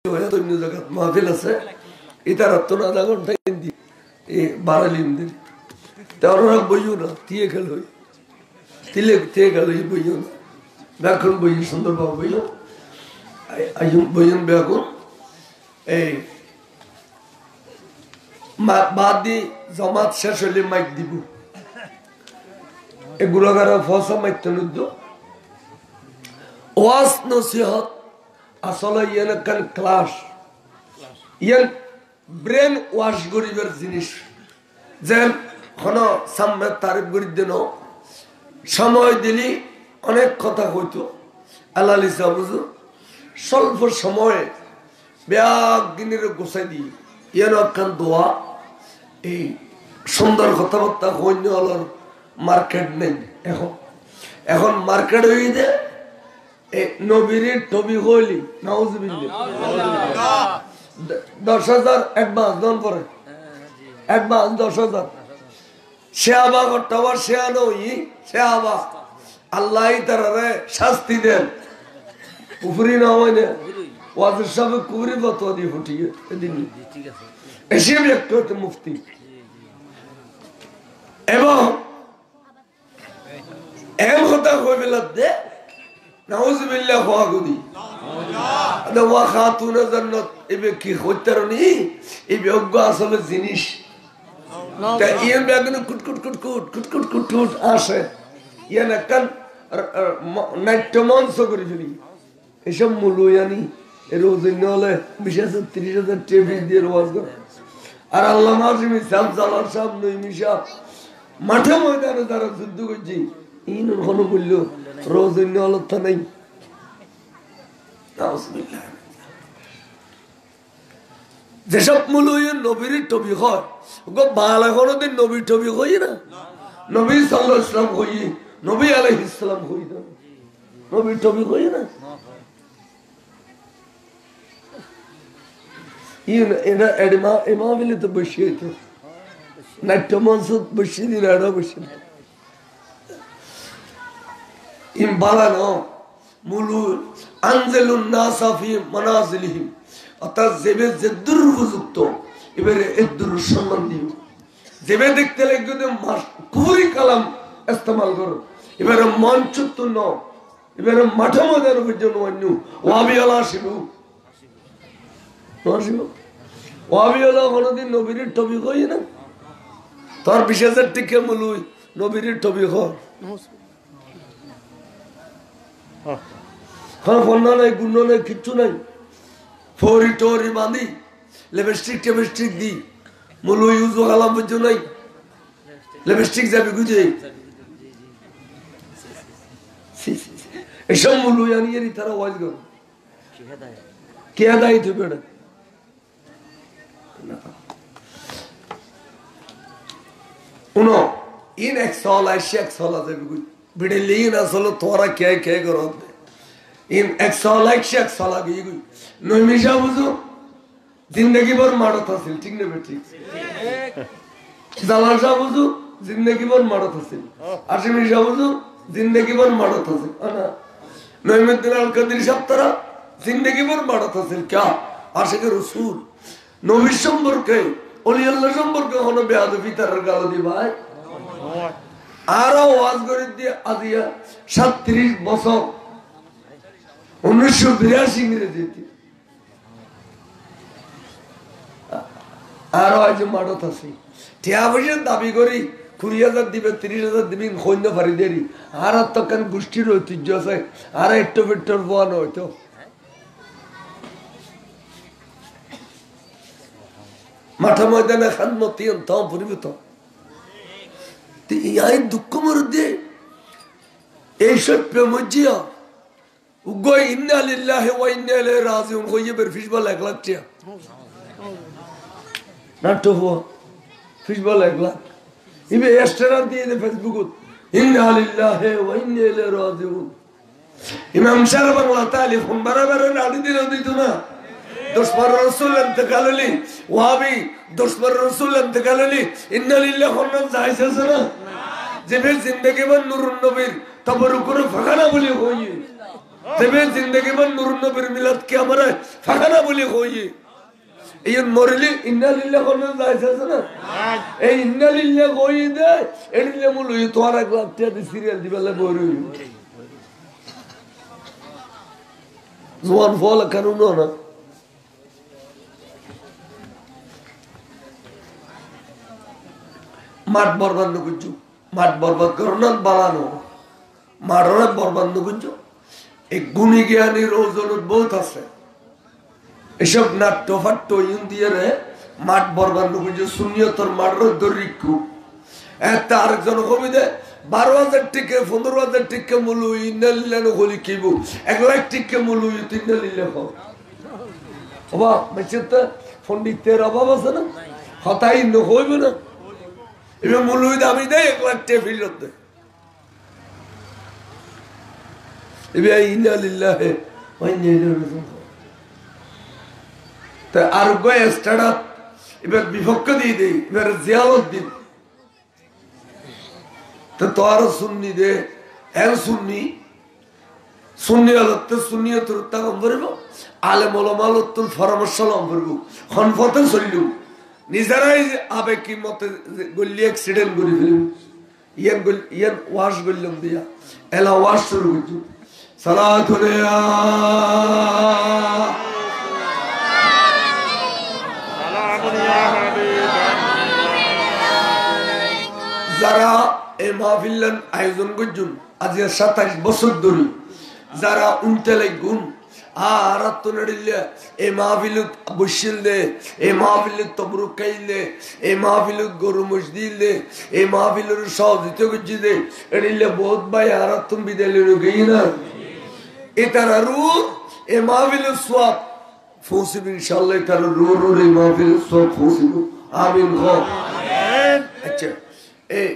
অন্য জায়গায় মাহফিল আছে ইতার তো আধা ঘন্টা হিন্দি এই বারালিম দিন তারা বইও না তিয়ে খেল হই তিলে তিয়ে গেল বইও না ব্যাকরণ বই সুন্দরভাবে বইও বইন ব্যাকরণ এই বাদ দি জমাত শেষ হলে মাইক দিব এই গুলাগারা ফসা মাইক নিদ্য ওয়াজ নসিহত আসলে ইয়ান কান ক্লাস ইয়ান ব্রেন ওয়াশ গরিবের জিনিস যেন কোনো সামনে তারিফ করি দেন সময় দিলি অনেক কথা হইতো আল্লাহ বুঝু স্বল্প সময়ে ব্যাগ গিনের গোসাই দিই ইয়ান একখান দোয়া এই সুন্দর কথাবার্তা হইনি হলার মার্কেট নেই এখন মার্কেট হয়ে যায় নবীর টবি হইলি নাউজুবিল্লাহ 10,000 অ্যাডভান্স দন করে অ্যাডভান্স 10,000 শেয়াবা করতে শেয়া নই শেয়াবা আল্লাহ তারারে শাস্তি দেন কুফরি না হয় না ওয়াজের সবে কুফরি ফতোয়া দিয়ে ফুটিয়ে এদিন এসে ব্যক্তি হতে মুফতি এবং এম কথা কইবে লাগবে নাউজুবিল্লাহ ওয়াগুদি আদা ওয়া খাতুনা জান্নাত এবে কি হইতারনি এই বিয়োগ্য আসলে জিনিস তা ইয়ান বেগুন কুট আসে ইয়ান একখান নাট্য মঞ্চ করে ফেলি এসব মূল্যানি রোজন্য হলে 20,000-30,000 টেবিল দিয়ে ওয়াজ করে আর আল্লাহ মাজিমি সাহেব জালাল সাহেব নইমি সাহেব মাঠে ময়দানে তারা যুদ্ধ করছি ইন কোনো বলল রোজন্য হলতা নাই যেসব মূল্য নবীর টবি হয় বাংলা কোনোদিন নবীর টবি হই না নবী সাল্লাল্লাহু আলাইহি ওয়াসাল্লাম হই নবী আলাইহিস সালাম হই না নবীর টবি হই না এটা এডমা এমা বলে তো বসে হইতো নাট্য মঞ্চ বসে দিন আরো বসে ইম বালানো মুলু আনজালুন নাসা ফি মানাজিলিহিম অর্থাৎ যেবে যেদুর উপযুক্ত এবারে এদুর সম্মান দিও যেবে দেখতে লাগবে কুফরি কালাম ইস্তেমাল করো এবারে মঞ্চত্ব ন এবারে মাঠে ময়দান পর্যন্ত অন্য ওয়াবিওয়ালা আসিব ওয়াবিওয়ালা কোনোদিন নবীর টবি কই না তোর 20,000 টিকে মুলুই নবীর টবি হয় ফন্না নাই গুণ্য নাই কিচ্ছু নাই ফরি টরি বাঁধি লিপস্টিক টেপস্টিক দি মুলু ইউজ কালাম বুঝছো নাই লিপস্টিক যাবে বুঝে এসব মুলু আনিয়ে তারা ওয়াজ করো কে দায়ী থাকবে এটা উনো ইন এক সল আসে এক সল আছে বিড়ে লিন আসলে তোরা কে কে করো ইন এক সল আসে এক সল আগে নইমিশা বুঝো জিন্দগি ভর মারত আছিল ঠিক না ঠিক জালাল শাহ বুঝো জিন্দগি ভর মারত আছিল আশিমি শাহ বুঝো জিন্দগি ভর মারত আছিল না নইমুদ্দিন আল কাদের সাহেব তারা জিন্দগি ভর মারত আছিল কে আশিকে রাসূল নবী সম্পর্কে ওলি আল্লাহ সম্পর্কে হলো বেয়াদবি তার গাল দি ভাই আরো ওয়াজ করে দিয়ে আজিয়া 37 বছর 1982 ইংরেজিতে আরো আজ মারত আছে টিয়া বসে দাবি করি 20,000 দিবে 30,000 দিবি সৈন্য ফারি দেরি আর তখন গোষ্ঠীর ঐতিহ্য আছে আর একটু বেটর বোয়ান হইতো মাঠা ময়দানে খানমতি অন্তম পরিবর্ত এই দুঃখ মধ্যে এইসব প্রেমজিয়া উগয় ইন্না লিল্লাহি ওয়া ইন্না ইলাইহি রাজিউন হইয়ে বের ফিসবল 1 লাখ টাকা নাটো হো ফিসবল 1 লাখ ইবে এস্টারা দিয়ে দে ফেসবুকত ইন্না লিল্লাহি ওয়া ইন্না ইলাইহি রাজিউন ইমাম শারফ আল্লাহ তাআলা কোন বরাবর নাদি দিত না দুশমন রাসূল ইন্তেকাল হলি ওয়াহাবি দুশমন রাসূল ইন্তেকাল হলি ইন্না লিল্লাহি ওয়া ইন্না ইলাইহি রাজিউন যে বে জিন্দেগি বন নূরুন নবীর তবরুক করে ফাখানা বলি হই তবে জিন্দগি মান নূর নবীর মিলাদ কি আমারে ফাখানা বলি কই এই মরলি ইন্না লিল্লাহ কোন যাইছে না এই ইন্না লিল্লাহ কই দে এডিলে মুলুই তোর এক লাখ টাকা সিরিয়াল দিবেলে বইরই জোয়ান ফল কানুন না মাঠ বরবাদ করছো মাঠ বরবাদ করো বাড়ানো মাঠরে বরবাদ করছো এই গুণী জ্ঞানীর ওজনত বহুত আছে এসব নাট্য ফাট্য দিয়ে মাঠ বরবাদ করছো শূন্যতর মাঠের দরিকু একটা আরেকজন কবিদে 12,000 টিকে 15,000 টিকে মূল ইন্নালিল্লাহ হলি কিবু 1 লাখ টিকে মূল ইন্নালিল্লাহ অবা বেচতে পণ্ডিতের অভাব আছে না হতাই নহইবে না এবার মূল দামি দেয় 1 লাখ টাকা ফিরত দেয় এবার ইন্নালিল্লাহ তা আর গয়ে স্টার্ট এবার বিভক্ত দিয়ে দেয় এবার জিয়ালত দিন তো আর সুন্নি দে এর সুন্নি সুন্নি আলতে সুন্নিয়তের উত্তাপন করব আলেম ওলামালতুল পরামর্শ লম করব খনফতে চলিলু নিজেরাই আবেগী মতে গল্লি অ্যাক্সিডেন্ট করে ফেলুন ইয়ান ওয়াশ গল্লম দিয়া এলা ওয়াশ শুরু করছো সালাতু আলাইয়া সালামুন ইয়া হাবিব যারা এই মাহফিলের আয়োজন করছেন আজ 27 বছর ধরে যারা উনতেলে গুণ আর আত্মনাড়িলে এই মাহফিলত বসিল দে এই মাহফিলত তবরুক খাইলে এই মাহফিলত গরু মসজিদ দে এই মাহফিলের সহযোগিতা করছি দে এড়িলে বহুত ভাই আর আত্ম বিদ্যালয় গই না এটার রু এই মাহফিলের সওয়াব ফসিব ইনশাআল্লাহ এটার রু এই মাহফিলের সওয়াব ফসিব আমিন আচ্ছা এই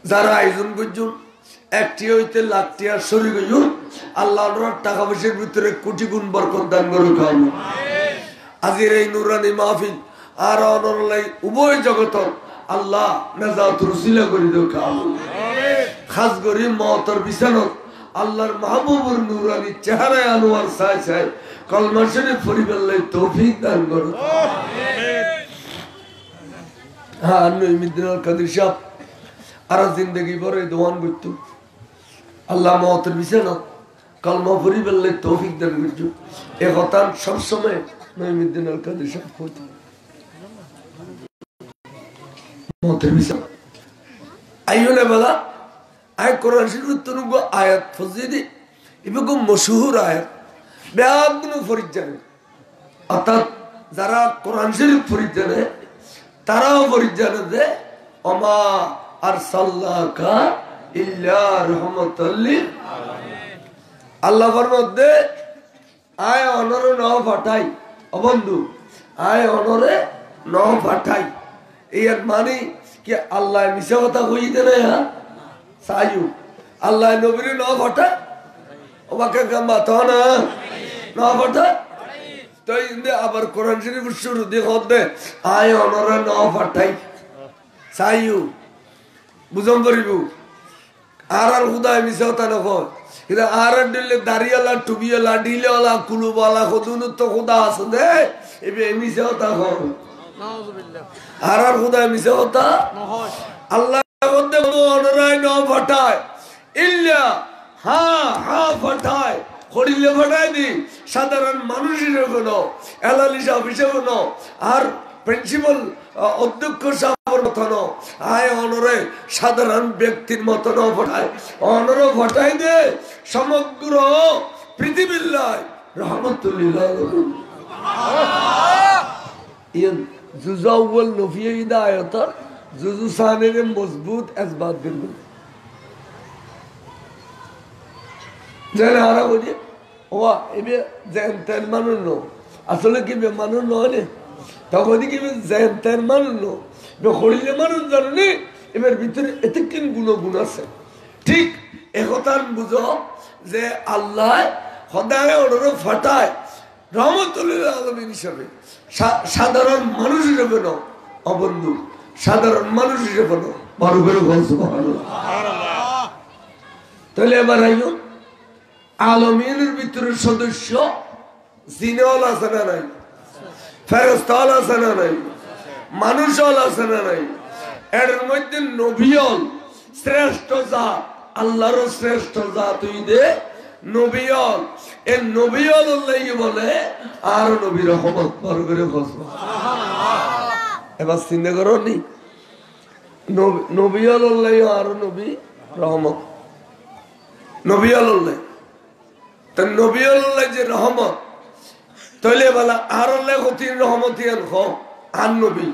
যারা আয়োজন করছেন একটি হইতে লাখটি আর শরীর হইন আল্লাহ টাকা পয়সার ভিতরে কোটি গুণ বরকত দান করুক আজির এই নুরানি মাহফিল আর অনলাই উভয় জগত আল্লাহ নাজাত রুসিলা করে দেখ খাস করি মওতর বিছানত আল্লাহর মাহবুবুর নুরানি চেহারায় আনোয়ার চাই চাই কলমা শরীফ পরিবেল্লাই তৌফিক দান করুক হ্যাঁ নইমুদ্দিন আল কাদের সাহেব আর জিন্দগি ভরে দোয়ান করতো আল্লাহ মওতের বিছানা কলমা পরিবেল্লাই তৌফিক দান করছো এ কথা সবসময় নইমুদ্দিন আল কাদের সাহেব করতো মওতের বিছানা আইয়ুনে বলা আয় কোরআন শরীফের তনুগো আয়াত ফজিদি ইবগো মশহুর আয়াত বেআগুন ফরিদ জানে অর্থাৎ যারা কোরআন শরীফ ফরিদ জানে তারাও ফরিদ জানে যে ওমা আরসালনাকা ইল্লা রাহমাতাল লিল আলামিন আল্লাহর মধ্যে আয় অনরে ন পাঠাই ও বন্ধু আয় অনরে ন পাঠাই এর মানে কি আল্লাহ মিছা কথা কই দেনে হ্যাঁ সায়ু আল্লাহ নবীর ন পাঠায় ওমাকে গাম্বা তো না ন পাঠায় তো ইন্দে আবার কোরআন শরীফ শুরু দিয়ে হতে আয় অনরে ন পাঠাই সায়ু বুঝম পারিব আর খুদায় মিছা কথা নকয় কিন্তু আর দিলে দাড়িওয়ালা টুবিওয়ালা ডিলেওয়ালা কুলুবালা কদুন তো খুদা আছে দে এবে মিছা কথা কয় আর খুদায় মিছা কথা আল্লাহ মধ্যে অনরায় ন ফাটায় ইল্লা হা হা ফাটায় খড়িলে ফাটায় দি সাধারণ মানুষের কোনো এলালি সাহেব হিসেবে ন আর প্রিন্সিপাল অধ্যক্ষ সাহেবের মতো ন আয় অনরে সাধারণ ব্যক্তির মতো ন ফাটায় অনর ফাটায় দে সমগ্র পৃথিবীর লাই রহমতুল্লাহ ইন জুজাউল নফিয়ে হিদায়াতর জুজু সানের মজবুত আসবাত করবে জানে আরা বলি ওয়া এবে জেনতেন মানুষ ন আসলে কি বে মানুষ নয় তখন কি জেনতেন মানুষ ন বে খড়িলে মানুষ জানে এবার ভিতরে এতে কিন গুণ আছে ঠিক একথান বুঝো যে আল্লাহ সদায় ওর ফাটায় রহমতুল্লাহ আলমিন হিসাবে সাধারণ মানুষ হিসেবে ন অবন্ধু সাধারণ মানুষ হিসেবে ন বড় করে বলছো তাহলে এবার আলমিনের ভিতরে সদস্য জিনওয়াল আছে না নাই, ফেরেশতাওয়াল আছে না নাই, মানুষওয়াল আছে না নাই। এর মধ্যে নবীওয়াল শ্রেষ্ঠ জাত, আল্লাহর শ্রেষ্ঠ জাত হইতে নবীওয়াল। এই নবীওয়াল বলে আর নবী রহমত বড় করে বসবো। এবার চিন্তা করো নি, নবীওয়াল আর নবী রহমত, নবীওয়াল তা নবীওয়াল যে রহমত তৈলে বলা আর হতিন রহমতিয়ান আর নবী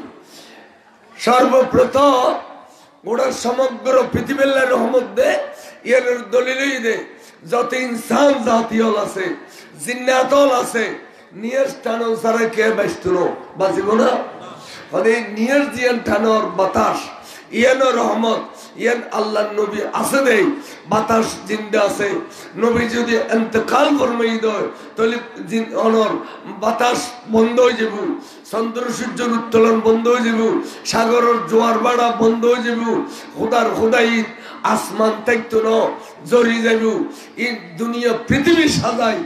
সর্বপ্রথম গোটা সমগ্র পৃথিবীর রহমত দে এর দলিলই দে। যত ইনসান জাতীয় আছে, জিন্নাতল আছে, নিয়ের টানো সারা কে ব্যস্ত বাঁচিব না। নিয়ের জিয়ান টানোর বাতাস ইয়ানো রহমত, ইয়ান আল্লাহ নবী আছে দেই বাতাস জিন্দা আছে। নবী যদি ইন্তেকাল ফরমাই দেয় তাহলে অনর বাতাস বন্ধ হয়ে যাব, চন্দ্র সূর্যের উত্তোলন বন্ধ হয়ে যাব, সাগরের জোয়ার বাড়া বন্ধ হয়ে যাব, খোদার খোদাই আসমান থাকতো না জড়ি যাব। এই দুনিয়া পৃথিবী সাজাই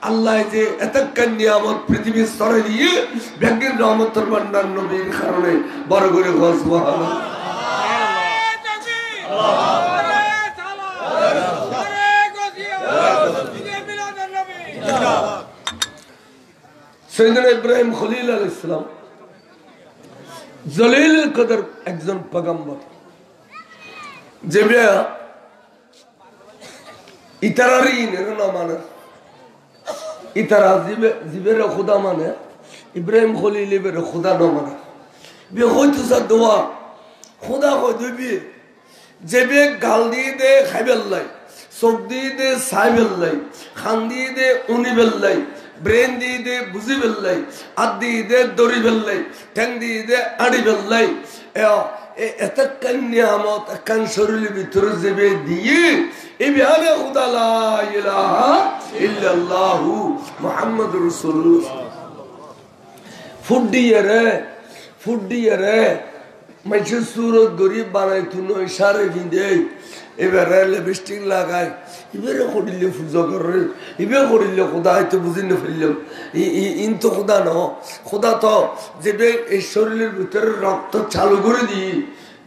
আল্লাহ যে এতক্ষণ নিয়ামত পৃথিবীর স্তরে দিয়ে ব্যাগের রহমতের ভান্ডার নবীর কারণে বড় করে সুবহানাল্লাহ। সৈয়দনা ইব্রাহিম খলিল আলাইহিস সালাম জলিল কদর একজন পয়গম্বর, যে ইতারারি না মানে ইতারা জীবের খুদা মানে ইব্রাহিম খলিল এর খুদা না মানে বে হইতো যা দোয়া খুদা কই দিবি যে বে গাল দিয়ে দে খাইবেল্লাই, চোখ দিয়ে দে সাইবেল্লাই, খান দিয়ে দে উনি বেল্লাই, ব্রেন দিয়ে দে বুঝি বেল্লাই, হাত দিয়ে দে দড়ি বেল্লাই, ঠ্যাং দিয়ে দে আড়ি বেল্লাই। এত নিয়ামত একখান শরীরের ভিতরে যাবে দিয়ে এই বিহারে খুদা লা ইলাহা ইল্লাল্লাহু মুহাম্মাদুর রাসূলুল্লাহ ফুডিয়ে রে মাঝে সুরত গরিব বানাই তুনো ইশারে বিন্দে এবারে লিপস্টিক লাগাই এবারে করিলে পূজা করে এবার করিলে খোদা হয়তো বুঝি না ফেললাম ইন তো খোদা ন খোদা তো যেবে এই শরীরের ভিতরে রক্ত চালু করে দিই,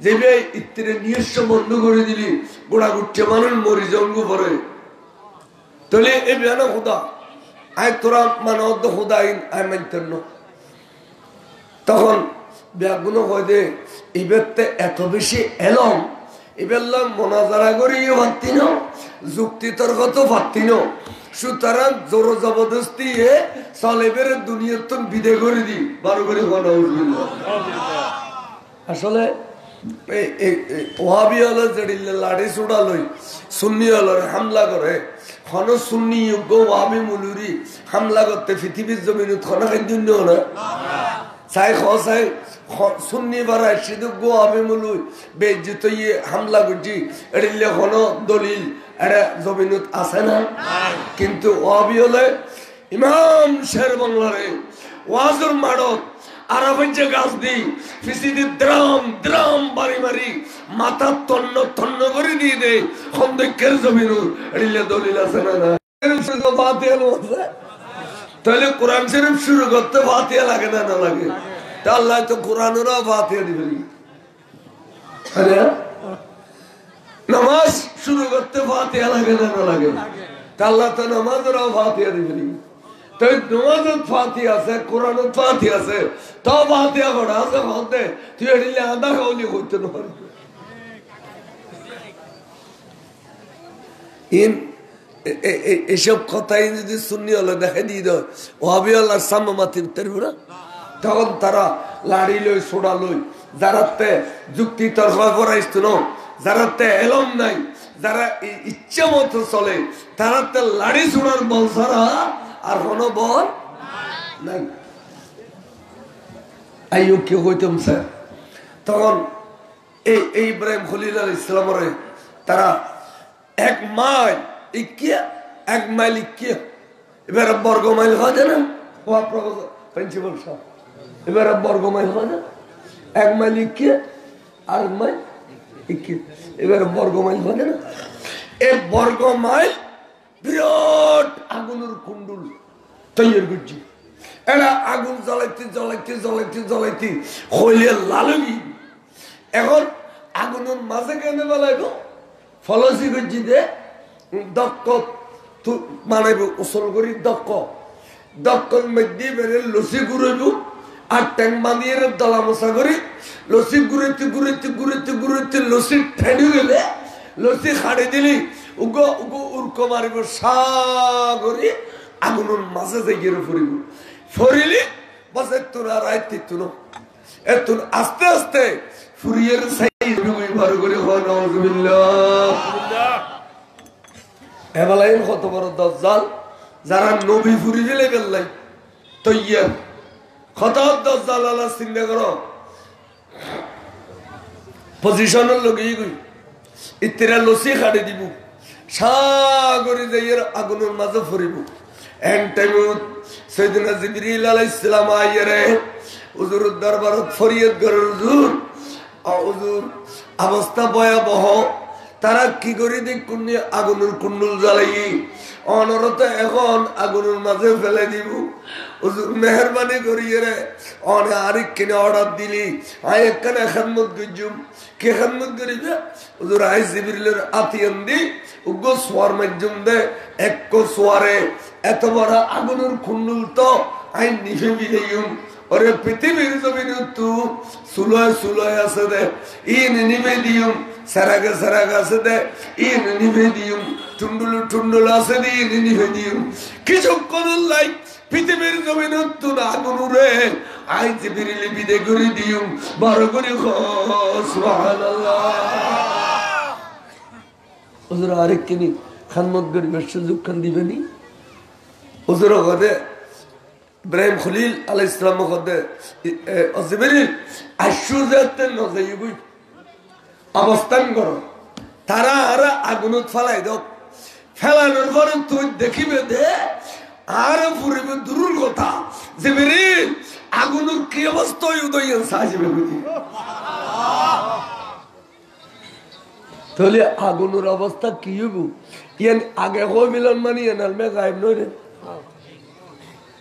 যেবে ইত্তিরে নিজস্ব বন্ধ করে দিলি গোড়া গুটছে মানুষ মরি জঙ্গু পরে তাহলে এ বেন খোদা আয় তোরা মানে অর্ধ খোদা আয় মানতেন না। তখন ব্যাগুলো হয় দে এবারতে এত বেশি এলম এবার মনাজারা করিও পারতি না, যুক্তি তর্ক তো পারতি না, সুতরাং জোর জবরদস্তি চলে বেড়ে দুনিয়ার তো বিদে করে দি বারো করে আসলে ওহাবি হলো যেড়ি লাড়ি চূড়া লই সুন্নি হলো হামলা করে খন সুন্নি যোগ্য ওহাবি মুলুরি হামলা করতে পৃথিবীর জমিনত খনা কিন্তু না চাই খাই সুন্নি বাড়ায় সিধু গো আমি মুলুই বেজ্জিত হামলা করছি এড়িলে কোনো দলিল এটা জমিনত আছে না। কিন্তু ওয়াবি হলে ইমাম শের বাংলারে ওয়াজুর মাড়ত আরাফেঞ্চে গাছ দি ফিসিদি দ্রাম দ্রাম বাড়ি মারি মাথা তন্ন তন্ন করে দিয়ে দে খন্দকের জমিনত এড়িলে দলিল আছে না। তাহলে কোরআন শরীফ শুরু করতে ফাতিহা লাগে না না লাগে? আল্লাহ তো কোরআনেরও ফাতিহা দিবেন, নামাজ শুরু করতে ফাতিহা লাগে না না লাগে? আল্লাহ তো নামাজেরও ফাতিহা দিবেন। তাই নামাজত ফাতিহা আছে, কোরআনত ফাতিহা আছে, তাও ফাতিহা করা আছে ভাবতে তুই এড়িলে আধা খাওয়ালি করতে না পারবি। এসব কথাই যদি সুন্নি হলে দেখে দিয়ে দেয় ওহাবি আল্লাহ সামাতির তেরবুরা, তখন তারা লাড়ি লই সোডা লই যারাতে যুক্তি তর্ক করাইছ না, যারাতে এলম নাই, যারা ইচ্ছা মতো চলে তারাতে লাড়ি সোড়ার বল ছাড়া আর কোনো বল নাই। আইও কেউ হইতাম স্যার তখন এই ইব্রাহিম খলিল আলাইহিস সালামের তারা এক মাইল ইকিয়া এক মাইল ইকিয়া এবার বর্গ মাইল হয় না প্রিন্সিপাল সাহেব, এবার বর্গ মাইল হয় না, এক মাইল ইকিয়া আর মাইল ইকিয়া এবার বর্গ মাইল হয় না। এই বর্গ মাইল বিরাট আগুনের কুণ্ডুল তৈরি করছি। এরা আগুন জ্বলাইতে জ্বলাইতে জ্বলাইতে জ্বলাইতে হইলে লালুগি। এখন আগুনের মাঝে কেন বেলাইব ফলসি করছি দে দক্ষ মানাইব উসল করি দক্ষর মধ্যে বেড়ে লসি ঘুরাইব আর ট্যাং বানিয়ে দলা মশা করি লসি ঘুরাইতে ঘুরাইতে ঘুরাইতে ঘুরাইতে লসি ঠেনে গেলে লসি খাড়ে দিলি উগো উগো উর্ক মারিব সাগরি আগুনের মাঝে যাইয়ে ফুরিব ফরিলি বাস একটু আর আইতে তুনো এত আস্তে আস্তে ফুরিয়ের সাইজ বার করে এবেলায় কত বড় দজ্জাল যারা নবী ফুরি ফেলে গেলাই তৈয়ার কত দজ্জাল আল্লাহ চিন্তা করো পজিশনের লগেই গই ইত্তেরা লসি খাড়ে দিব সাগরে যাইয়ের আগুনের মাঝে ফুরিব এন টাইমত সৈয়দনা জিবরিল আলাইহিস সালাম আইয়ারে হুজুরের দরবারত ফরিয়াদ করে হুজুর অবস্থা ভয়াবহ তারা কি করে দেখুন আগুনের কুণ্ডুল জ্বালাই অনরত এখন আগুনের মাঝে ফেলে দিব হুজুর মেহরবানি করিয়ে রে অনে আরেক কিনে অর্ডার দিলি আয় একখানে খেদমত গজুম কে খেদমত করিবে হুজুর আই জিবরিলের আতিয়ান দি উগ্র সোয়ার মাধ্যম দে এক সোয়ারে এত বড় আগুনের কুণ্ডুল তো আই নিভে বিলেইম ওরে পৃথিবীর জমিন তু সুলয় সুলয় আছে দে ইন নিভে দিম সারাগে সারাগে আছে দে ইন নিভে দিম টুন্ডুল টুন্ডুল আছে দে ইন নিভে দিম কিছুক্ষণ লাই পৃথিবীর জমিন তু আগুন উড়ে আই জিবরিল বিদে করে দিম বড় করে সুবহানাল্লাহ হুজুর আরেক কিনি খানমত গরিবের সুযোগ খান দিবেনি হুজুর কথা ইব্রাহিম খলিল আলাইহিস সালাম কথা জিবরিল আশুজাতে নজাইবই অবস্থান করো তারা আর আগুনত ফেলাই দাও ফেলানোর পরে তুই দেখিবে দে আর পুরিবে দূর কথা জিবরিল আগুনের কি অবস্থা উদয় সাজিবে বুঝি তাহলে আগুনের অবস্থা কি হইব ইয়ান আগে হই মিলন মানি এনালমে গায়েব নয় রে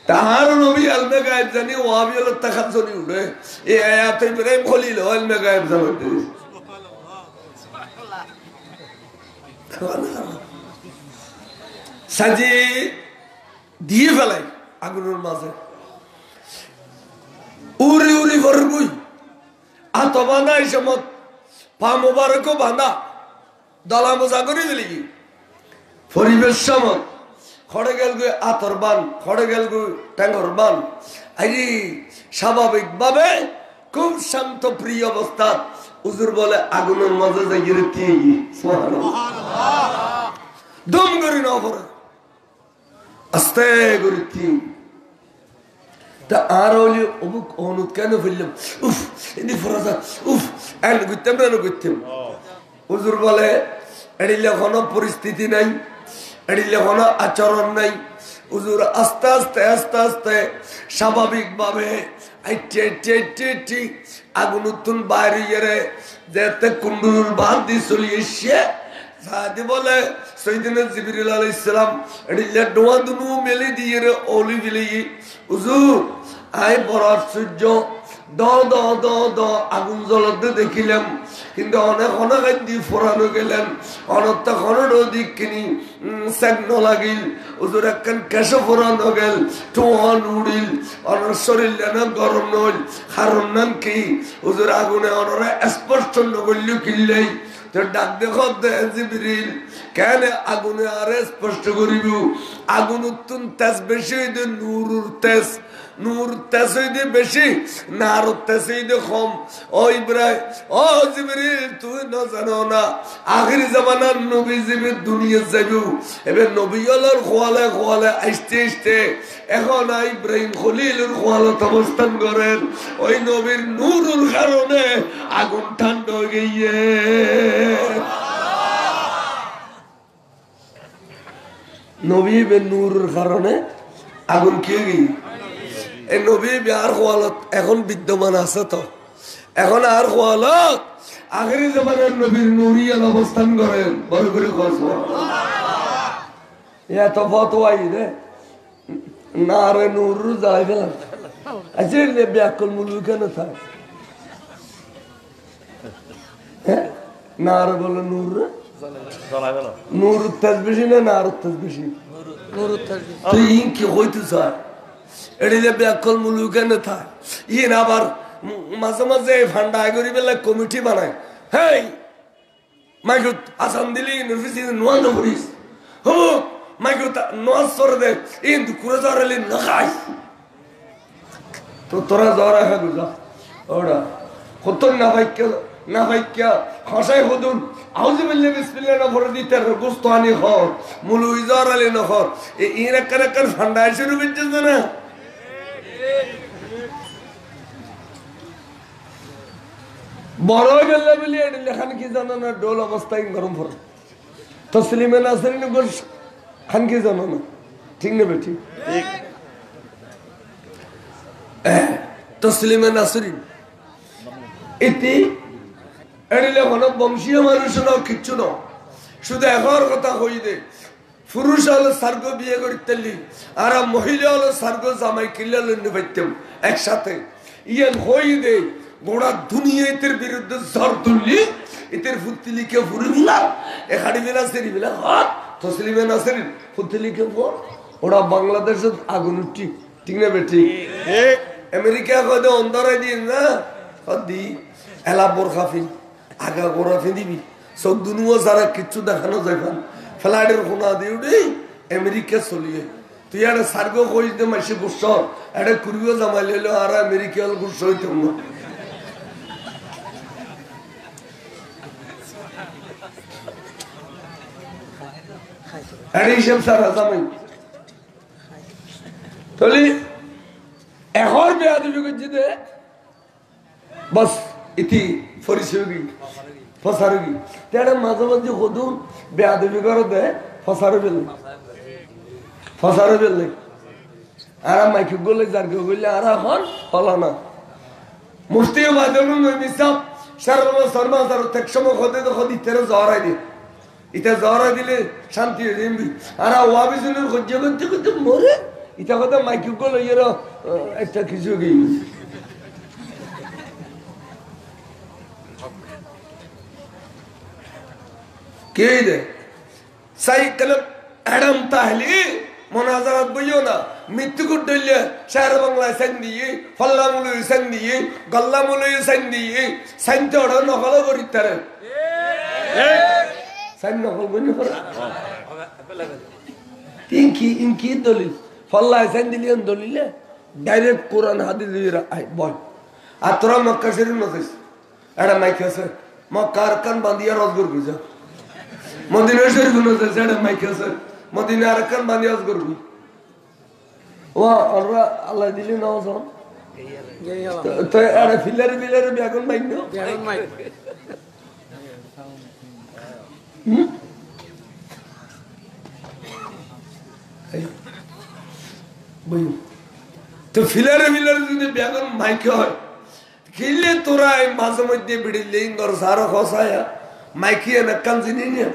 তাহার নবী আলমে গায়েব জানি ওয়াবি হল তাকাজ্জুনি উঠে এই আয়াত ইব্রাহিম খলিল আলমে গায়েব জানতে সাজি দিয়ে ফেলাই আগুনের মাঝে উড়ি উড়ি ভরবই আত বাঁধা এই সময় পা মোবারক বাঁধা দলা মোজা করে দিলি পরিবেশ সময় খড়ে গেল গে আতর বান খড়ে গেল গে ট্যাঙ্গর বান আইরি স্বাভাবিক ভাবে খুব শান্ত প্রিয় অবস্থা হুজুর বলে আগুনের মাঝে যাই রেখে দম করি না পরে আস্তে করে তা আর হলি অমুক অনুদ কেন ফেললাম উফ এদি ফরাজা উফ এন করতাম না করতাম হুজুর বলে এড়িলে কোনো পরিস্থিতি নাই এড়িলে কোনো আচরণ নাই হুজুর আস্তে আস্তে আস্তে আস্তে স্বাভাবিক ভাবে আগুন উত্তুন বাইরে গেলে যেতে কুণ্ডুর বাদ দিয়ে চলে এসে সাদি বলে সৈয়দনা জিবরিল আলাইহিস সালাম এড়িলে ডোয়া দুনু মেলে দিয়ে রে ওলি বিলি হুজুর আই বড় আশ্চর্য দ দ দ দ আগুন জ্বলতে দেখিলাম কিন্তু অনেক অনেক দিয়ে ফোরানো গেলেন অনেকটা খনর দিক কিনি সেগ্ন লাগিল হুজুর একখান কেশো ফোরানো গেল টোহান উড়িল অনর শরীর না গরম নইল কারণ নাম কি হুজুর আগুনে অনরা স্পষ্ট নগল্য কিনলেই ডাক দেখো জিবরিল কেন আগুনে আরে স্পষ্ট করিব আগুন উত্তুন তেজ বেশি হইতে নূরুর তেজ নূর তেজ হইতে বেশি নার তেজ হইতে কম ও ইব্রাহিম ও জিবরিল তুই না জানো না আখিরি জামানার নবী জিবির দুনিয়া যাইব এবার নবী আল্লাহর খোয়ালে খোয়ালে আসতে আসতে এখন ইব্রাহিম খলিলের খোয়ালত অবস্থান করেন ওই নবীর নূরুর কারণে আগুন ঠান্ডা হয়ে গিয়ে নবী নূরের কারণে আগুন কি গিয়ে এই নবী আর খোয়ালত এখন বিদ্যমান আছে তো এখন আর খোয়ালত আখেরি জামানার নবীর নূরিয়াল অবস্থান করেন বড় করে এত ফতোয়াই রে না রে নূর যাই গেলাম আচ্ছা ব্যাকল মুলু কেন থাকে হ্যাঁ না রে বলো নূর নূর উত্তাস বেশি না না আর উত্তাস বেশি তুই কি হইতে চায় এড়িলে ব্যাকল মুলু কেন থাকে ইয়ে না আবার মাঝে মাঝে ফান্ডা করি বেলা কমিটি বানায় হেই মাইকে আসাম দিলি নোয়া নকরিস হবো মাইকে নোয়াজ করে দে এই দুকুরে জ্বরালি না খাই তো তোরা জ্বর হ্যাঁ বুঝা ওরা কত না ভাইক্যা হসাই হদুন আউযু বিল্লাহি বিসমিল্লাহ না ভরে দিতে গোস্ত আনি হর মুলু জ্বরালি না হর এই রাকার ফান্ডা শুরু করছিস না বড় বেলা বলি লেখান কি জানো না ডোল অবস্থায় গরম ভরে তসলিমে নাসরিন খান কি জানো না ঠিক নেবে ঠিক তসলিমে নাসরিন এটি এড়িলে কোনো বংশীয় মানুষেরও কিচ্ছু না শুধু এখন কথা হই দে পুরুষ হলো সার্গ বিয়ে করতে আর মহিলা হলো সার্গ জামাই কিল্লা লন্ডে পাইতাম একসাথে ইয়ান হই দে গোড়া দুনিয়া এদের বিরুদ্ধে ঝড় তুললি এদের ফুতিলিকে ফুরি মিলা এখানে মিলা সেরি মিলা হাত তসলিমে নাসরিন ফুতিলিকে ফোর ওরা বাংলাদেশের আগুন ঠিক নেবে ঠিক আমেরিকা কদে অন্ধরাই দিন না দি এলা বোরখা ফিন আগা গোড়া ফিদিবি সব দুনুয়া যারা কিচ্ছু দেখানো যায় ফ্লাইটের কোনা দিয়ে উঠে আমেরিকা চলিয়ে তুই একটা সার্গ কইস দে মাসে গুস একটা কুড়িও জামাই লইলো আর আমেরিকা হল গুস হইতাম না হিসেব সারা জামাই তাহলে এখন বেয়া দিবি করছি দে বাস ইতি ফরিসি ফসারুগি তেড়ে মাঝে মাঝে হদুন বেয়া দিবি করে দে ফসারু বেললে আর মাইকে গলে যার কেউ গলে আর এখন হলো না মুফতি বাদলু মিসাব শর্মা তার এক সময় হতে তো হদি তেরে জহরাই দিয়ে ইটা জহরাই দিলে শান্তি হয়ে যাবি আর ওয়াবি শুনুন সহ্য করতে করতে মরে ইটা কথা মাইকে গলে ইয়ের একটা কিছু গিয়ে কে দে সাইকেল অ্যাডাম তাহলি মোনাজারাত বইও না মৃত্যু কুটলে শের বাংলায় সাইন দিয়ে ফল্লামুলুই সাইন দিয়ে গল্লামুলুই সাইন দিয়ে সাইনতে ওরা নকল করি তারে সাইন নকল বই না ইনকি দলিল ফল্লায় সাইন দিলি দলিলে ডাইরেক্ট কোরআন হাদিস দিয়ে বল আর তোরা মক্কা শরীফ নছিস এটা মাইকে আছে মক্কার কান বান্ধিয়া রজগর গুজা মদিনা শরীফ নছিস এটা মাইকে আছে মদিনা আর কান বান্ধিয়া রজগর গুই ও আল্লাহ দিলি নাও যাও তো এটা ফিলারে বেগুন মাইক না বই তো ফিলারে যদি বেগুন মাইক হয় খেলে তোরা মাঝে মধ্যে বিড়িলে ইন্দর সারা খসায়া মাইকিয়ে না কান চিনি না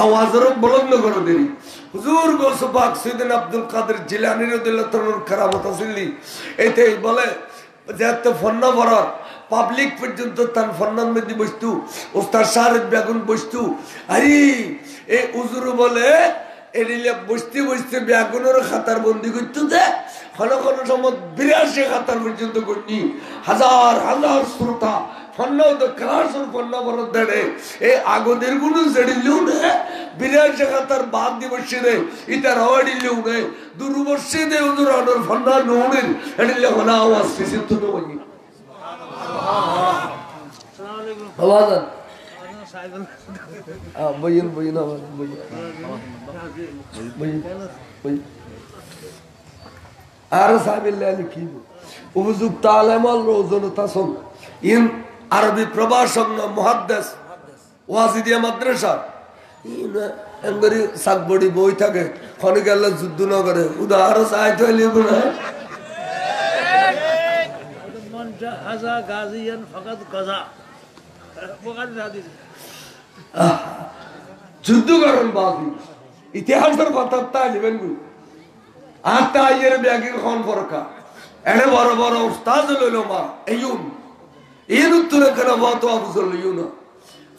আওয়াজেরও বলন্দ করে দেরি হুজুর গৌস পাক সৈয়দ আব্দুল কাদের জিলানী রাদিয়াল্লাহু তাআলার কারামত আছে এইতে বলে যে ফন্না ভরার পাবলিক পর্যন্ত তার ফন্নার মধ্যে বস্তু ওস্তাদ শাহরুখ বেগুন বস্তু আরে এই হুজুর বলে এদিলে বসতে বেগুনের খাতার বন্দি করতে দে কোন সময় 82 খাতার পর্যন্ত করনি হাজার শ্রোতা ফন্নাও তো ক্লাসের ফন্না বড় দেড়ে এই আগদের গুলো জেড়িলেও না 82 খাতার বাদ দিবসে রে এটা রওয়াড়িলেও না দুর্বর্ষে দে হুজুর আনোর ফন্না নোড়েন এদিলে হনা আওয়াজ সিসি তো নই আওয়াজ বইন আওয়াজ বইন আর সাবিল্লাহ লিখিব উপযুক্ত আলেম আল রওজন তাসম ইন আরবি প্রভাষক না মুহাদ্দিস ওয়াজিদিয়া মাদ্রাসা ইন এঙ্গরি সাকবড়ি বই থাকে খনি গেল যুদ্ধ না করে উদাহরণ সাইতে লিব না মান জাহাজা গাজিয়ান ফাকাত গাজা ফকাত হাদিস যুদ্ধ করেন বাকি ইতিহাসের কথা তাই নেবেন আর তাই এর ব্যাগের খন ফরকা এনে বড় বড় উস্তাদ লইল মা এইউন এর উত্তরে কেন বত আফজল লইও না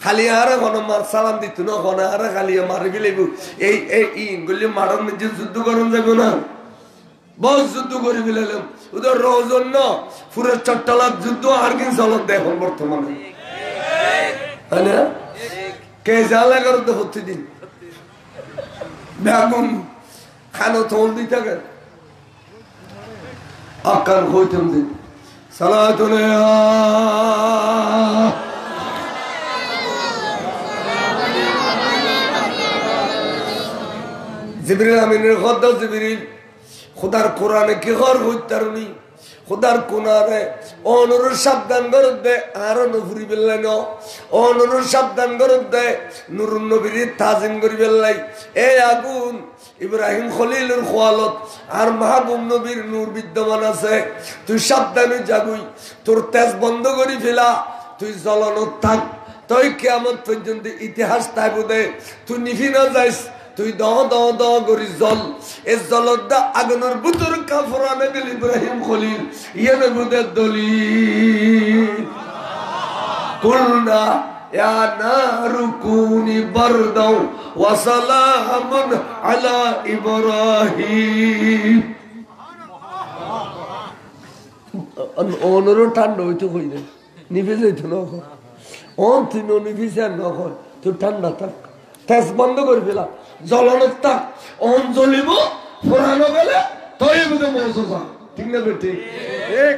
খালি আরে মার সালাম দিত না কোন আরে খালি মারবি লইব এই ইন গলি মারন যে যুদ্ধ করন যাব না বহুত যুদ্ধ করে ফেলালাম ওদের রোজন না পুরো চট্টলার যুদ্ধ আর কি চলত দেখুন বর্তমানে হ্যাঁ কে জালা করতে প্রতিদিন বেগম খানো তোল দিতে গেল আকার হইতাম দিন সালাতুল জিবরিল আমিনের খদ্দ জিবরিল খুদার কোরআনে কি ঘর হইতারনি খুদার কোরআনে অনুরোধ সাবধান করে দে আর নফুরি বেললাই ন অনুরোধ সাবধান করে দে নুরুন নবীর তাজিম করি বেললাই এই আগুন ইব্রাহিম খলিলের খোয়ালত আর মাহবুব নবীর নূর বিদ্যমান আছে তুই সাবধানে যাগুই তোর তেজ বন্ধ করি ফেলা তুই জ্বলানো থাক তুই কিয়ামত পর্যন্ত ইতিহাস তাই বোধে তুই নিভি না যাইস তুই দ দ দ করি জল এ জলদা আগুনের ভিতর কাফরানে গেল ইব্রাহিম খলিল ইয়ানে বুদের দলিল কুলনা ইয়া নারু কুনি বারদাও ওয়া সালামুন আলা ইব্রাহিম অনর ঠান্ডা হইতো কইলে নিভে যাইতো না অন তুই নিভিছে না হয় তুই ঠান্ডা থাক তেজ বন্ধ করে ফেলা জ্বলানোর তাক অন জ্বলিব ফোরানো গেলে তই বুঝে মৌসা ঠিক না বেটি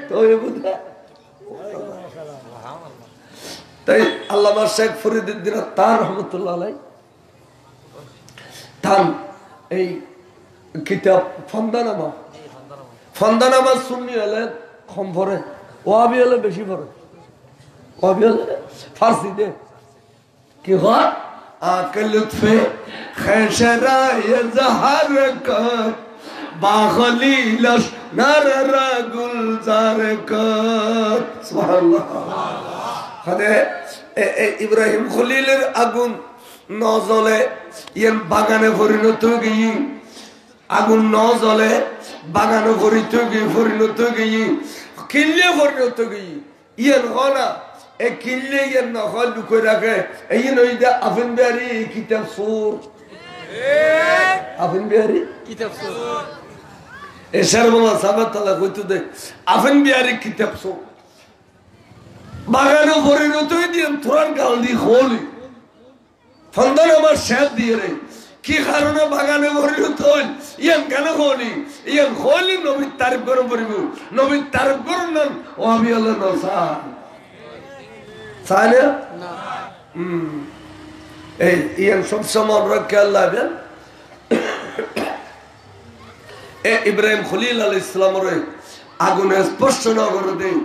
তই বুঝে তাই আল্লামা শেখ ফরিদুদ্দিন তার রহমতুল্লাহ আলাই তান এই কিতাব ফন্দানামা সুন্নি হলে কম পড়ে ওয়াবি হলে বেশি পড়ে ওয়াবি হলে ফার্সি দে কি হয় आके लुत्फे खैशराय ज़हर कर बाखलीलश नररा गुलजार कर सुभानअल्लाह हदे इब्राहिम खलीलेर आगुन न জ্বলে ইয়ান বাগানে পরিণত গই আগুন ন জ্বলে বাগানে পরিণত গই কিল্লে পরিণত গই ইয়ান হনা এক কিল্লে ইয়ান না হল লুকই রাখে এই নইদা আফিন বিহারি কিতাব সুর আফিন বিহারি কিতাব সুর এসার বলা সাবাতালা কইতো দে আফিন বিহারি কিতাব সুর বাগানে পরিণত দিন তোরার গাল দি খোলি ফন্দন আমার শেষ দিয়ে রে কি কারণে বাগানে পরিণত হইল ইয়ান কেন খোলি ইয়ান খোলি নবীর তারিফ করে পড়িব নবীর তারিফ করুন না ও আমি আল্লাহ নসা সানে না এই ইয়ান সব সময় রাখে আল্লাহ বেন এ ইব্রাহিম খলিল আলাইহিস সালামের আগুনে স্পর্শ না করে দেই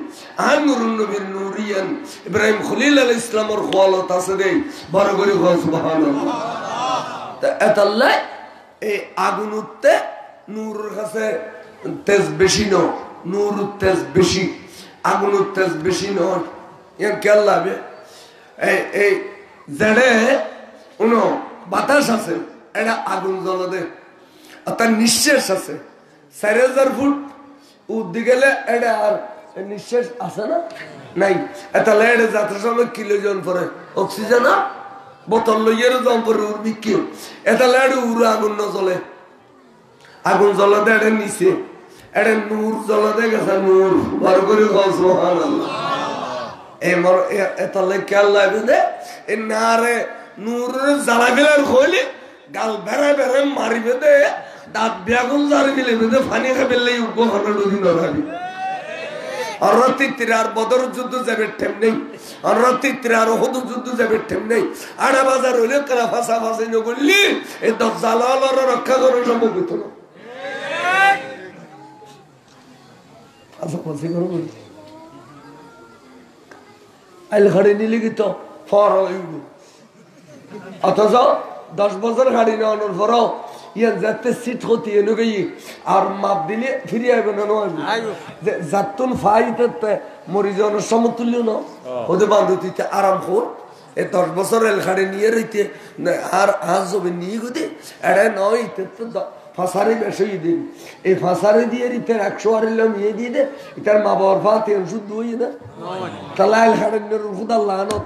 আনুরুন নবীর নূরিয়ান ইব্রাহিম খলিল আলাইহিস সালামের খোয়ালত আছে দেই বড় করে সুবহানাল্লাহ তা এতাল্লাহ এই আগুন উঠতে নূরের কাছে তেজ বেশি ন নূর তেজ বেশি আগুন তেজ বেশি ন ইয়ান কেন লাগে এই জড়ে উনো বাতাস আছে এটা আগুন জ্বলে দে আর তার নিঃশ্বাস আছে 4000 ফুট উদ্দি গেলে এটা আর নিঃশ্বাস আছে না নাই এটা লেড়ে যাত্রা সময় কিলোজন পরে অক্সিজেন না বোতল লইয়ের জম পরে উড়বি কি এটা লেড়ে উড়ে আগুন ন জ্বলে আগুন জ্বলে দে এটা নিচে এটা নূর জ্বলে দে গেছে নূর বার করে সুবহানাল্লাহ এমর এটা লে কেন লাগে দে এ নারে নূর জ্বালা ফেলার কইলে গাল বেড়ে বেড়ে মারিবে দে দাঁত বেগুন জারি দিলে বেদে পানি খাবেলে উগো হলো দুদিন ধরাবি আর রাত্রিতে আর বদর যুদ্ধ যাবে ঠেম নেই আর রাত্রিতে আর ওহদ যুদ্ধ যাবে ঠেম নেই আড়া বাজার হইলে কারা ফাঁসা ফাঁসি নগলি এই দজ্জালালরা রক্ষা করা সম্ভব হইতো না ফাঁসা ফাঁসি করব আইল ঘরে নিলে কি তো ফর হইব অথচ 10 বছর গাড়ি নেওয়ানোর পরও ইয়ান যাতে সিট হতি এনে গই আর মাপ দিলে ফিরে আইবে না নয় যে জাতুন ফাইতে মরিজনের সমতুল্য না ওদের বান্ধবীতে আরাম কর এ 10 বছর এলখাড়ে নিয়ে রইতে আর আজ জমি নিয়ে গুদি এটা নয় তো ফাঁসারি বেশি দিন এই ফাঁসারি দিয়ে রিতের 100 আরিলাম ইয়ে দিয়ে দে এটার মা বাবার ফা 300 দুই না তাহলে এলখাড়ে নুরুল খুদা লানত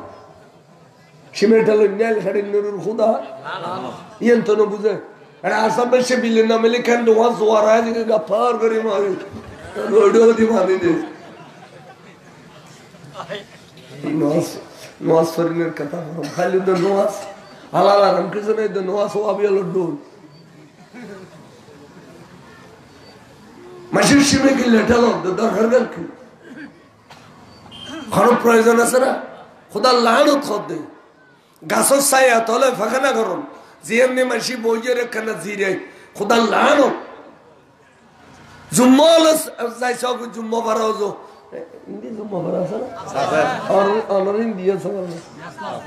সিমেন্টাল এলখাড়ে নুরুল খুদা ইয়েন তো না বুঝে এটা আসাম সে বিলেন না মিলে কেন নোয়া জোয়ার আয় যে গাফার করে মারে রোডও দি মারি দে নোয়াজ শরীরের কথা খালি তো নোয়াজ হালাল আরাম কিছু নেই তো নোয়াজ হওয়াবি হলো ডোল মাসির সিমে কি লেটাল দরকার গেল কি কোনো প্রয়োজন আছে না খোদা লানত খদ দে গাছর ছায়া তলে ফাঁকানা করুন যেমনি মাসি বইয়ে রেখে না জিরে খোদা লানত জুম্মা যাইছ জুম্মা ভাড়াও যো হিন্দি জুম্মা ভাড়া আছে না অনর হিন্দি আছে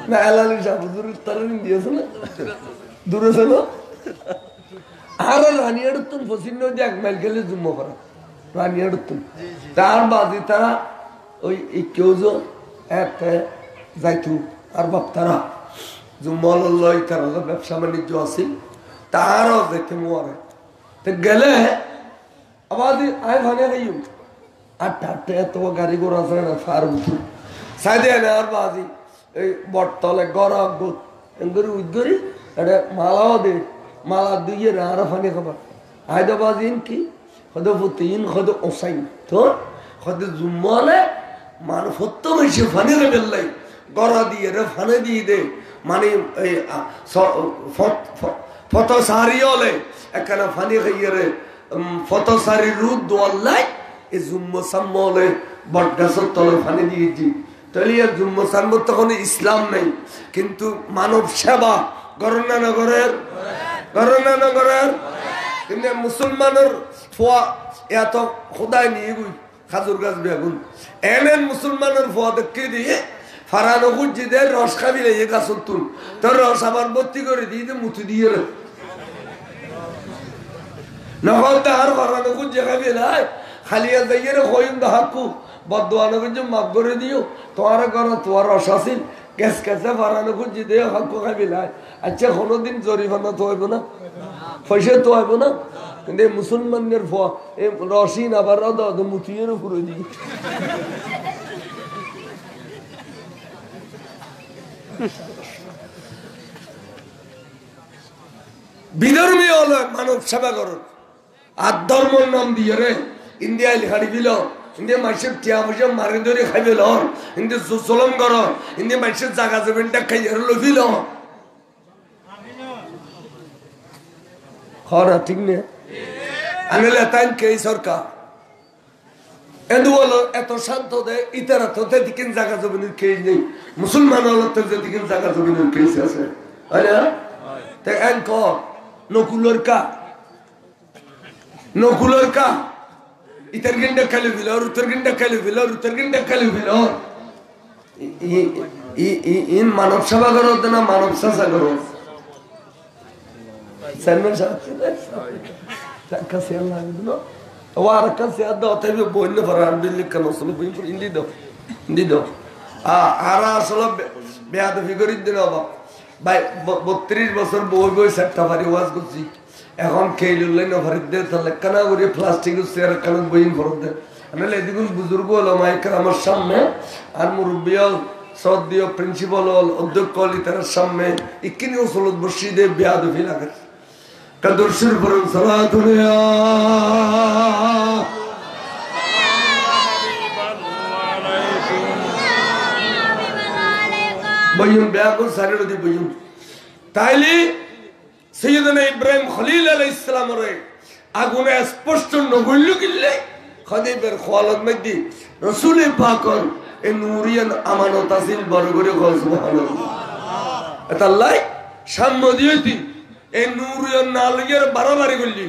না এলালি সাবু দূর তার হিন্দি আছে না দূর আছে না আর রানিয়াড়ুত্তন ফসিন নদী 1 মাইল গেলে জুম্মা ভাড়া রানিয়াড়ুত্তন তার বাদে তারা ওই কেউ একটা যাইতু আর বাপ তারা জুম্মা লই তারা ব্যবসা বাণিজ্য আছে তারও দেখতে মোয়ারে তো গেলে আবার আয় ভানে খাইম আটটা এত গাড়ি ঘোড়া আছে না ফার উঠু সাইডে এনে আর বাজি এই বটতলে গরম গুত এগুলো উদ্গরি এটা মালাও দে মালা দুইয়ে আর ফানি খাবার আয়দা বাজিন কি খদ ফুতিন খদ ওসাইন তো খদ জুম্মালে মান ফত্ত মেশে ফানি লাই গড়া দিয়ে রে ফানে দিয়ে দে মানে এই ফত সারি হলে এখানে ফানি খাইয়ে রে ফত সারি রুদ দোয়াল্লাই এই জুম্ম সাম্মলে বট গাছের তলে ফানি দিয়েছি তাহলে জুম্ম সাম্ম তখন ইসলাম নেই কিন্তু মানব সেবা গরনা নগরের কিন্তু মুসলমানের ফোয়া এত খোদায় নিয়ে গুই খাজুর গাছ বেগুন এনে মুসলমানের ফোয়া দেখে দিয়ে ফারানো খুঁজি দে রস খাবি এই গাছের তুল তোর রস আবার ভর্তি করে দিয়ে মুথি দিয়ে নকল তাহার ফারানো খুঁজে খাবি নাই খালিয়া যাইয়ে কইম হাকু বদোয়ানো কিন্তু মাফ করে দিও তোমার ঘরে তোমার রস আসিল কেস কেসে ফারানো খুঁজি দিয়ে হাকু খাবি নাই আচ্ছা কোনোদিন জরিমানা তো হইব না পয়সা তো হইব না কিন্তু মুসলমানের ফোয়া এই রসিন আবার মুথিয়ে করে দিই বিধর্মী হলো মানব সেবা করুন আর ধর্মর নাম দিয়ে রে ইন্ডিয়ায় লেখাড়ি দিল ইন্ডিয়া মানুষের টিয়া পয়সা মারি ধরে খাইবে লন ইন্ডিয়া জলম কর ইন্ডিয়া মানুষের জাগা জমিনটা খাইয়ে লভিল খরা ঠিক নেই আনলে তাই কে সরকার এন্দু বলো এত শান্ত দেয় ইতারা তো দিকেন জাগা জমিনের কেস নেই মুসলমান হলো তো দিকেন জাগা জমিনের কেস আছে তাই এন ক নকুলর কা ইতার গিন্ডা খালি ফিল আর উত্তর গিন্ডা খালি ফিল আর উত্তর গিন্ডা খালি ফিল ইন মানব সেবা করো না মানব শাসা করো সালমান সাহেব কাছে আল্লাহ দিলো ওয়ার কাছে আদা তাইবে বইলে ফরান দিল্লি কেন আসলে বই ইন্দি দাও আর আসলে বেয়াদবি করে দিল ভাই 32 বছর বই সেটটা ভারি ওয়াজ করছি এখন খেইলুল্লাই নফারিদ দে তাহলে কানা করে প্লাস্টিক চেয়ার কানা বইন ফরত দে নাহলে এদিকে বুজুর্গ হলো মাইকার আমার সামনে আর মুরব্বী হল সদ্দীয় প্রিন্সিপাল হল অধ্যক্ষ হল তার সামনে ইকিনি ওসলত বসি দে বেয়াদবি লাগে কাদরশির পরম সালাতুলিয়া বইন বেয়াকো সারে রদি বইন তাইলে সৈয়দনা ইব্রাহিম খলিল আলাইহিস সালামের আগুনে স্পষ্ট নগল্য কিল্লে খদিবের খওয়ালত মধ্যে রাসূল পাকর এই নূরিয়ান আমানত আসিল বড় করে কল সুবহানাল্লাহ এটা আল্লাহ সাম্যদিয়তি এই নূরিয়ান নালিয়ার বারবারি করলি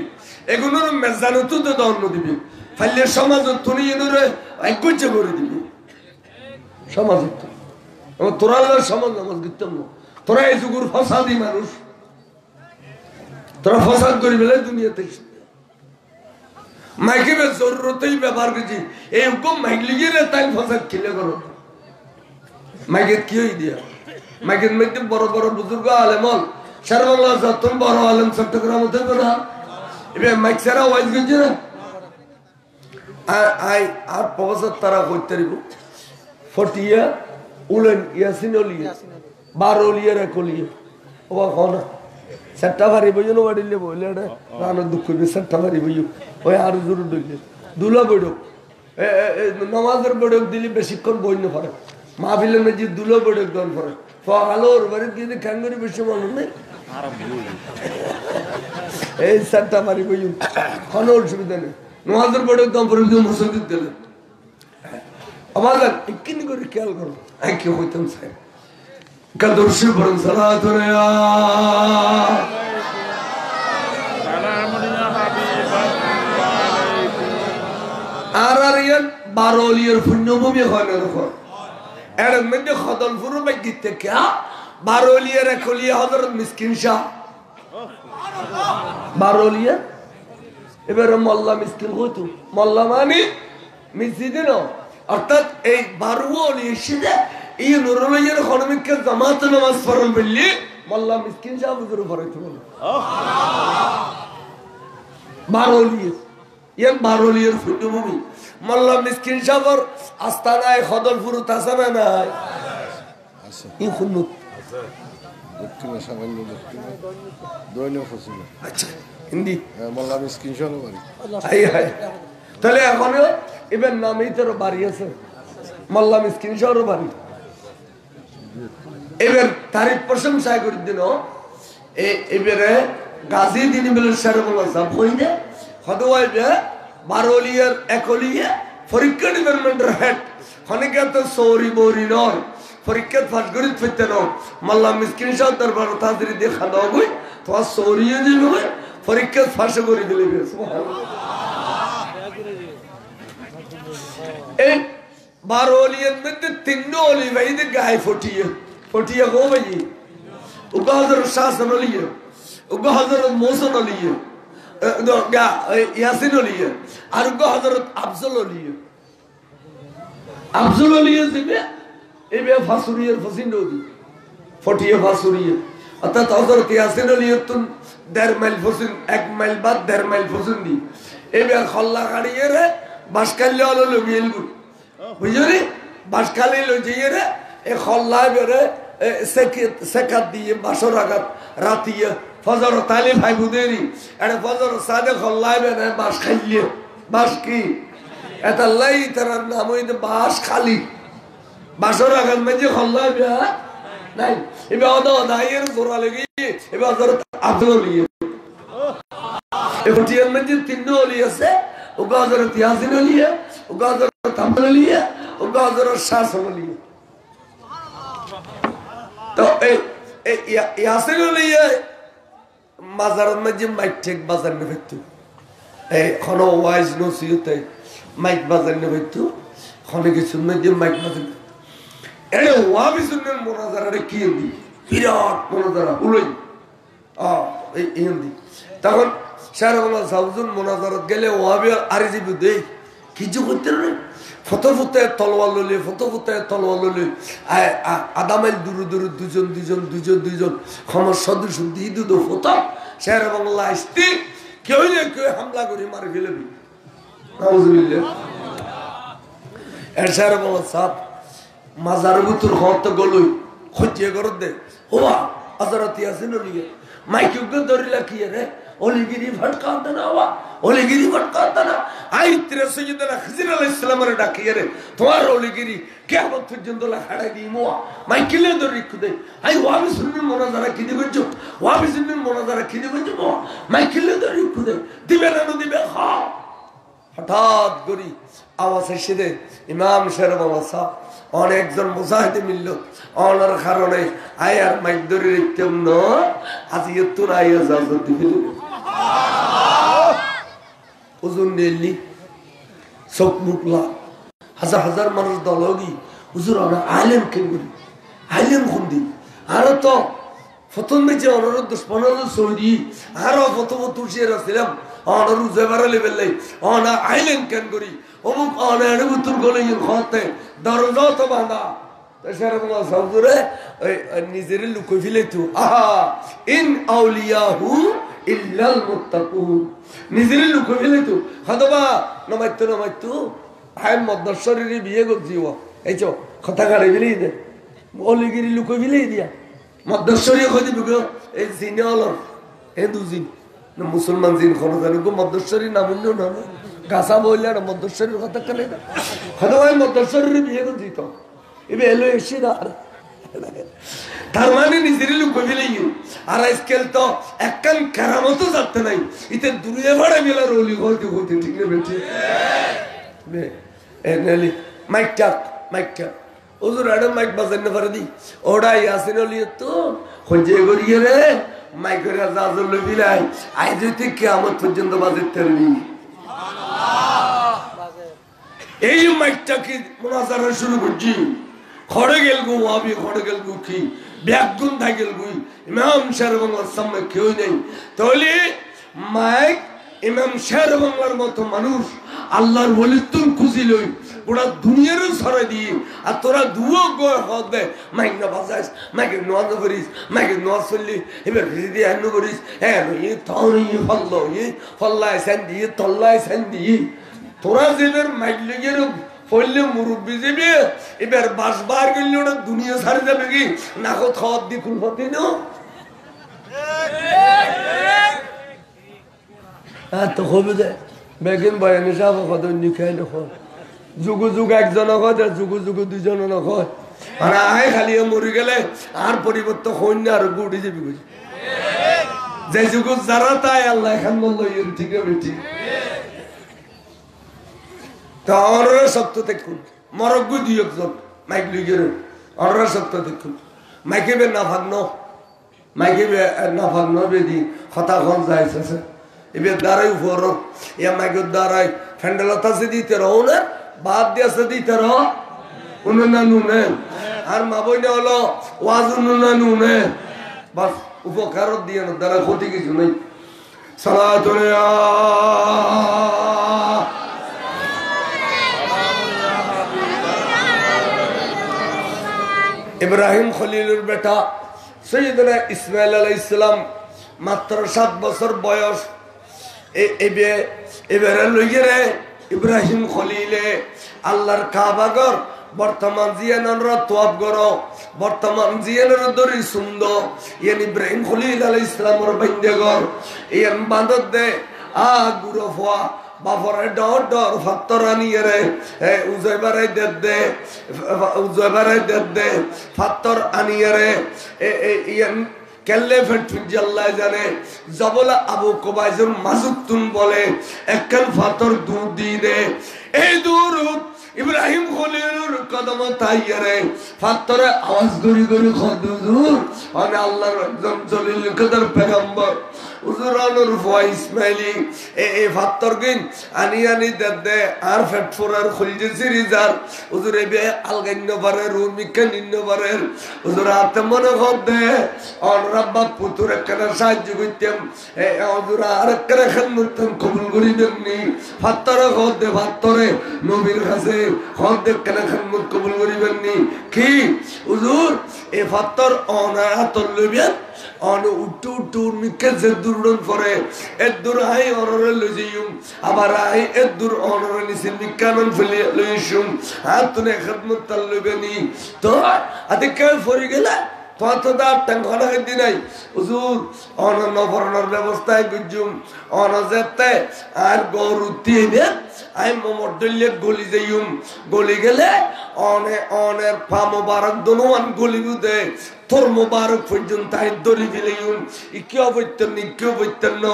এগুলোর মেজানত তো দান দিবি ফাইলে সমাজ তুনি এনরে একগজ্জ করে দিবি সমাজ তো তোরা আল্লাহর সমাজ নামাজ দিতাম না তোরা এই যুগের ফসাদি মানুষ তোরা ফসাদ করি বেলায় দুনিয়াতে মাইকে বে জরুরতেই ব্যবহার করছি এই হুকুম মাইক লিগিয়ে রে তাই ফসাদ খেলে করো মাইকে কি হই দিয়া মাইকের মধ্যে বড় বড় বুজুর্গ আলেমন সারা বাংলা যত বড় আলেম চট্টগ্রাম হতে না এবার মাইক সারা ওয়াইজ গেছে না আর প্রফেসর তারা করতে পারিব ফটিয়া উলেন ইয়াসিন অলিয়া 12 অলিয়ার 1 অলিয়া ওবা কোনা সেটা ভারি বইনো বাড়িলে বইলে রান দুঃখ বি সেটা ভারি বইও ওই আর জোর দইলে দুলা বড় নামাজের বড় দিলি বেশিক্ষণ বই না পারে মাহফিলের মধ্যে দুলা বড় দন করে ফালোর বাড়ি দিয়ে কাঙ্গুরি বেশি মানুষ নেই এই সেটা ভারি বইও কোনো অসুবিধা নেই নামাজের বড় দম করে দিয়ে মসজিদ দিলে আমার একদিন করে খেয়াল করো কি হইতাম স্যার কাদরশি বরং সালাত আর আর ইয়ান 12 অলিয়ার পুণ্যভূমি হয় না দেখো এর মধ্যে খদলপুর মসজিদ থেকে 12 অলিয়ার 1 অলিয়া হযরত মিসকিন শাহ 12 অলিয়া এবার মোল্লা মিসকিন হইতো মোল্লা মানে মিসজিদে না অর্থাৎ এই 12 অলিয়া শিদে এই নুরুল্লাহর খনমিকে জামাত নামাজ পড়ল বললি মোল্লা মিসকিন শাহ হুজুর পড়াইতো বলে 12 অলিয়া ইয়ান 12 অলিয়ার পুণ্যভূমি মোল্লা মিসকিন শাহর আস্তানায় খদলপুর তাসানা নাই আছে এই খুনুত দক্ষিণে সামান্য দক্ষিণে দৈন্য ফসিলা আচ্ছা হিন্দি মোল্লা মিসকিন শাহর বাড়ি হাই হাই তাহলে এখন এবার নামেই তোর বাড়ি আছে মোল্লা মিসকিন শাহর বাড়ি এবার তারিখ প্রশংসা করে দিন এবারে গাজী দিন বেলা শেরবুল্লাহ সাহেব হইনে হদওয়াইবে 12 অলিয়ার 1 অলিয়া পরীক্ষা ডিপার্টমেন্টের হেড খনিকে তো সৌরি বৌরি নয় পরীক্ষা ফাঁস করে ফিরতে নয় মোল্লা মিসকিন শাহ দরবার তাদের দিয়ে খাওয়া হবই তোমার সৌরিয়ে দিবে পরীক্ষা ফাঁস করে দিলে এই 12 অলিয়ার মধ্যে 3 অলি ভাইদের গায়ে ফটিয়ে গো ভাই উগা হযরত শাহসান অলিয়া উগা হযরত মোহসেন অলিয়া ইয়াসিন অলিয়া আর উগা হযরত আফজল অলিয়া দিবে এবে ফাসুরিয়ার ফসিন দি ফটিয়ে ফাসুরিয়া অর্থাৎ হযরত ইয়াসিন অলিয়া তুন 1.5 মাইল ফসিন 1 মাইল বাদ 1.5 মাইল ফসিন দি এবে খল্লা গাড়িয়ে রে বাসকাল্লে হলো লগিয়েল গু বুঝলি বাসকালে লজিয়ে রে এ খল্লা বেরে সেকাত দিয়ে বাসর আগাত রাতিয়া ফজর তালি ভাই বুদেরি এটা ফজর সাদে খল্লা বেরে বাস খাইলে বাস কি এটা লাই তার নাম হইতে বাস খালি বাসর আগাত মধ্যে খল্লা বে নাই এবে ওদা দাইয়ের জোরা লাগি এবে হযরত আব্দুল অলিয়া এফটিয়ার মধ্যে 3 অলি আছে ওগা হযরত ইয়াসিন অলিয়া ওগা হযরত আব্দুল অলিয়া ওগা হযরত শাহসান অলিয়া তো এই ইয়াসিন অলিয়া মাজারের মধ্যে মাইক ঠেক বাজার না হইতো এই কোন ওয়াইজ নসিহতে মাইক বাজার না হইতো কোন কিছু মধ্যে মাইক বাজার এরে ওয়াবি সুন্নাত মুনাজারারে কি দি বিরাট মুনাজারা উলাই এই হিন্দি তখন শাহরুল্লাহ সাউজুন মুনাজারাত গেলে ওয়াবি আরজি বুদে কিছু করতে না ফটো ফুটায় তলোয়ার লইলে আদামাইল দূর দুজন ক্ষমার সদস্য দিয়ে দুটো ফটো শের বাংলা আসতে কেউ না কেউ হামলা করে মারি ফেলবি এর শের বাংলা সাপ মাজার বুতুর হত গলই খোঁজিয়ে করে দে হওয়া হযরত ইয়াসিন অলিয়া মাইকে ধরিলা কি রে অলিগিরি ফটকাতে না হওয়া অলিগিরি ফটকাতে না আইত্রে সৈয়দনা খিজির আলাইহিস সালামের ডাকিয়ে রে তোমার অলিগিরি কিয়ামত পর্যন্ত লাগাড়াই দিমু মাইকেলে ধরি খুদে আই ওয়াবি সুন্নাত মুনাজারা কি দিবছো ওয়াবি সুন্নাত মুনাজারা কি দিবছো মাইকেলে ধরি খুদে দিবে না দিবে হ্যাঁ হঠাৎ করি আওয়াজ এসে দে ইমাম শেরবাবা সাহেব অনেকজন মুজাহিদ মিলল অনার কারণে আয়ার মাইক ধরে রেখতাম না আজ এতুন আয়া জাজত দিবি ওজন নেলি চোখ মুখলা হাজার হাজার মানুষ দলগি হুজুর আমরা আলেম কেঙ্গুরি আলেম খুন্দি আরো তো প্রথম বেঁচে অনার 10-15 সৌদি আরো প্রথম তুলসিয়ে রাখছিলাম অনার উজেবারা লেভেল নাই অনা আইলেন কেন করি অমুক অনার উত্তর গলে খাতে দরজা তো বাঁধা সেরকম সবজুরে নিজের লুকো ফেলে তো আহা ইন আউলিয়াহু ইল্লাল মুত্তাকুন নিজের লুকো ফেলে তো হতবা নমাইতো হায় মদ্দশরীরে বিয়ে করছিও এই চো কথা কাড়ে ফেলেই দে অলিগিরি লুকো ফেলেই দিয়া মদ্দশরী কই দিবি গো এই জিনে হলো হিন্দু জিন মুসলমান জিন কোনো জানি গো মদ্দশরী নাম না গাছা বললে না মদ্দশরীর কথা কেন হতবা মদ্দশরীরে বিয়ে করছি তো এবে এলো এসে না তার মানে নিজের লোক ফেলে আর আজকাল তো একখান কেরামতো যাতে নাই ইতে দূরে ভাড়া গেলে রলি হইতে হইতে ঠিক না বেঠে মাইকটা ওজোর আড়ে মাইক বাজার না পারে দি ওড়াই আসে নলি তো হজে করিয়ে রে মাইকের আজাজল বিলাই আজ হইতে কিয়ামত পর্যন্ত বাজে তেলনি এই মাইকটা কি মুনাজারা শুরু করছি খড়ে গেল গো আবি খড়ে গেল গো কি ব্যাগুন থাই গেল গুই ইমাম শের বাংলার সামনে কেউ নেই তাহলে মাইক ইমাম শের বাংলার মতো মানুষ আল্লাহর ওলিতুন খুশি লই পুরা দুনিয়ার ছড়াই দিয়ে আর তোরা দুও গয় হদ দে মাইক না বাজাইস মাইকে নোয়াজ করিস মাইকে নোয়াজ চললি এবার রিদি আন্ন করিস হ্যাঁ ই তাহলে ই ফল্লো ই ফল্লায় স্যান্দি তল্লায় স্যান্দি তোরা যেদের মাইক লেগে ফলে মুরব্বী যাবে এবার বাসবার গেলে ওটা দুনিয়া ছাড়ে যাবে কি না খাওয়ার দিয়ে কুলফতি না তো হবে যায় বেগিন বয়ানি সাহেব কত নিখাই নয় যুগু যুগ একজন হয় যুগু যুগু দুজন নয় আর আয় খালি মরি গেলে আর পরিবর্তন হইন না আর গুড়ি যাবি বুঝি যে যুগ যারা তাই আল্লাহ খান বলল ঠিক আছে ঠিক তা অনরা সত্য দেখুন মরগ্গু দুই একজন মাইক লুগের অনরা সত্য দেখুন মাইকে বে না ভাগ্ন বেদি হতা খন যাইছে এবার দাঁড়াই উপর ইয়া মাইকের দাঁড়াই ফ্যান্ডেলত আছে দিতে রহ না বাদ দিয়েছে দিতে রহ উনুনা নুনে আর মা বইনে হলো ওয়াজ উনুনা নুনে বাস উপকার দিয়ে না দ্বারা ক্ষতি কিছু নেই সালাতুল ইব্রাহিম খলিলুর বেটা সৈয়দনা ইসমাইল আলাইহিস সালাম মাত্র 7 বছর বয়স এবারে লইয়ে ইব্রাহিম খলিলে আল্লাহর কাবাগর বর্তমান জিয়ানর তোয়াব গর বর্তমান জিয়ানর দরি সুন্দর ইয়ান ইব্রাহিম খলিল আলাইহিস সালামর বন্দেগর ইয়ান বাঁধত দে গুরো ফোয়া বাপরে ডর ফাত্তরানি রে উজয়বারে দে ফাত্তর আনিয়ে রে ইয়ান কেল্লে ফেটুন আল্লাহ জানে জবলা আবু কুবাইজুর মাসুতুন বলে একখান ফাতর দুধ দিয়ে দে এই দুরুদ ইব্রাহিম খলিলুর কদম তাইয়ারে ফাতরে আওয়াজ গরি গরি খদুর মানে আল্লাহর একজন জলিল কদর পেগম্বর উজুরানুর ফুয়া ইসমাইলি এই ফাতর গিন আনি দে আর ফেটফুরার খুলজে সিরিজার উজুরে বে আলগান্য পারে রুমিকা নিন্ন পারে উজুর হাতে মনে দে অন রাব্বা পুতুর একখানা সাহায্য করতাম উজুর আর একখানা খান্নতাম কবুল করি দেননি ফাতরে দে ফাতরে নবীর কাছে দে একখানা খান্নত কবুল করিবেননি কি উজুর এ ফাতর অনাহাতর লইবেন অন উট্টু মিকে যে দুরুন পরে এর দূর আই অনরে লইজিম আবার আই এর দূর অনরে নিছে মিকানন ফেলে লইছুম হাতুনে খিদমত তাল লইবেনি তো আতে কাল ফরি গেলা তো দা টাঙ্গনা গদি নাই হুজুর অনন ফরনার ব্যবস্থায় গুজুম অন যেতে আর গরুতি নে আই মোমডলে গলি যাইম গলি গেলে অনের পা মোবারক দনোয়ান গলিবু দে তোর মোবারক পর্যন্ত আই দরি ফেলেইম ইকিও বইতেন ন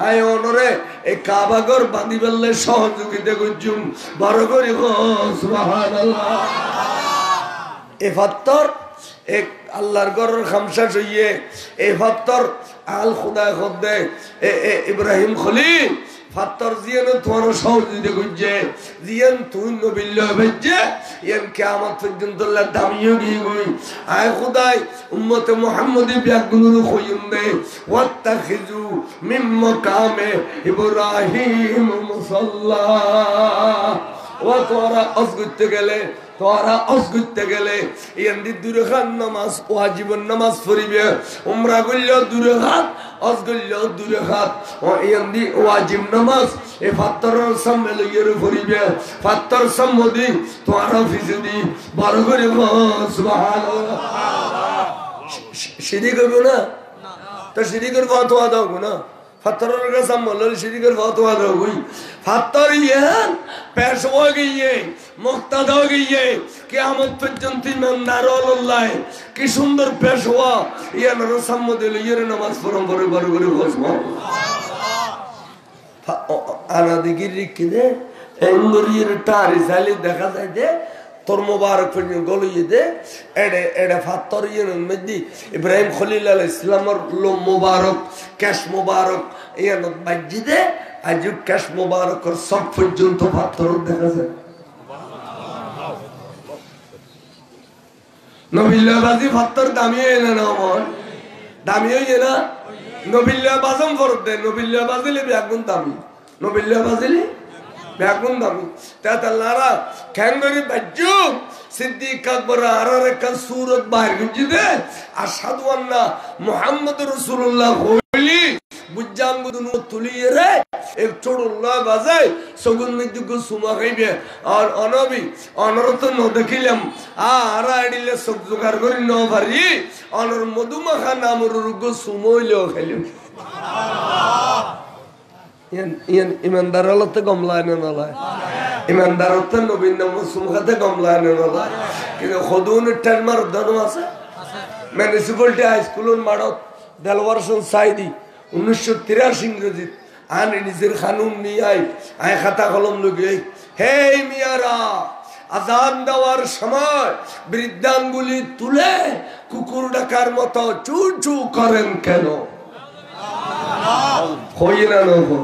আই অনরে এই কাবাগর বাঁধি বেললে সহযোগিতা গুজুম বড় করি সুবহানাল্লাহ এ ফাত্তর এক আল্লাহর ঘরের খামসা হইয়ে এই ফাত্তর আল খুদা খদ্দে ইব্রাহিম খলিল ফাত্তর জিয়ান তোমার সহযোগিতা করছে জিয়ান তুই নবিল্লাহ ভেজে ইয়ান কিয়ামত পর্যন্ত আল্লাহ দামিও গিয়ে গই আয় খুদাই উম্মতে মুহাম্মদি বিয়াগুনুর কইম দে ওয়াত্তাখিজু মিন মাকামে ইব্রাহিম মুসাল্লা ও তোরা অজ করতে গেলে তোরা অজ করতে গেলে ইয়ান্দি দূরে খান নামাজ ওয়াজিবন নামাজ পড়িবে উমরা করলেও দূরে হাত অজ করলেও দূরে হাত ও ইয়ান্দি ওয়াজিব নামাজ এ ফাত্তরের সামনে লইয়ের পড়িবে ফাত্তর সম্মদি তোরা ফিজুদি বড় করে সুবহানাল্লাহ শিরিক করবো না তো শিরিকের ফতোয়া দাও না ফাত্তরের কাছে বলল শিরিকের ফতোয়া দাও কই ফাত্তর ইয়ান পেশ হয়ে গিয়ে মুক্তাদ হয়ে গিয়ে কিয়ামত পর্যন্ত ইমানদার আল্লাহ কি সুন্দর পেশ হওয়া ইয়ান রসাম্মদে লইয়ের নামাজ পড়ম করে বড় করে আনা দিকে রেখে দে এঙ্গরির টারি চাইলে দেখা যায় যে তোর মোবারক পর্যন্ত গলিয়ে দে এডে এডে ফাত্তর ইয়ের মধ্যে ইব্রাহিম খলিল আলাইহিস সালামের মোবারক ক্যাশ মোবারক ইয়ান বাজি দে আজ ক্যাশ মোবারকের সব পর্যন্ত ফাত্তর দেখা যায় নবিল্লা বাজি ফাত্তর দামি হয় না আমার দামি হয় না নবিল্লা বাজম ফরদ দে নবিল্লা বাজিলে বেগুন দামি নবিল্লা বাজিলে বেগুন দামি তাতে লারা খেঙ্গরি বাজ্জু সিদ্দিক আকবর আরারে কাল সুরত বাহির গুজি দে আশহাদু আন্না মুহাম্মাদুর রাসূলুল্লাহ কইলি বুজাম গুদুন তুলিয়ে রে এক চড়ুল্লাহ বাজায় সগুন মধ্যে সুমা খাইবে আর অনবি অনরত ন দেখিলাম আর আইডিলে সব জোগাড় করি ন পারি অনর মধুমাখা নামর রুগ সুমইলো খাইলাম ইয়ান ইমানদার হলতে গমলায় না নলায় ইমানদার হতে নবীন নাম সুমখাতে গমলায় না নলায় কিন্তু খদুন টাইমার দন আছে মিউনিসিপালিটি হাই স্কুলের মাঠত দেলওয়ারসন সাইদি 1983 ইংরেজিত আন নিজের খানুন নিয়ে আয় খাতা কলম লগে হে মিয়ারা আজান দেওয়ার সময় বৃদ্ধাঙ্গুলি তুলে কুকুর ডাকার মতো চু চু করেন কেন হই না নগো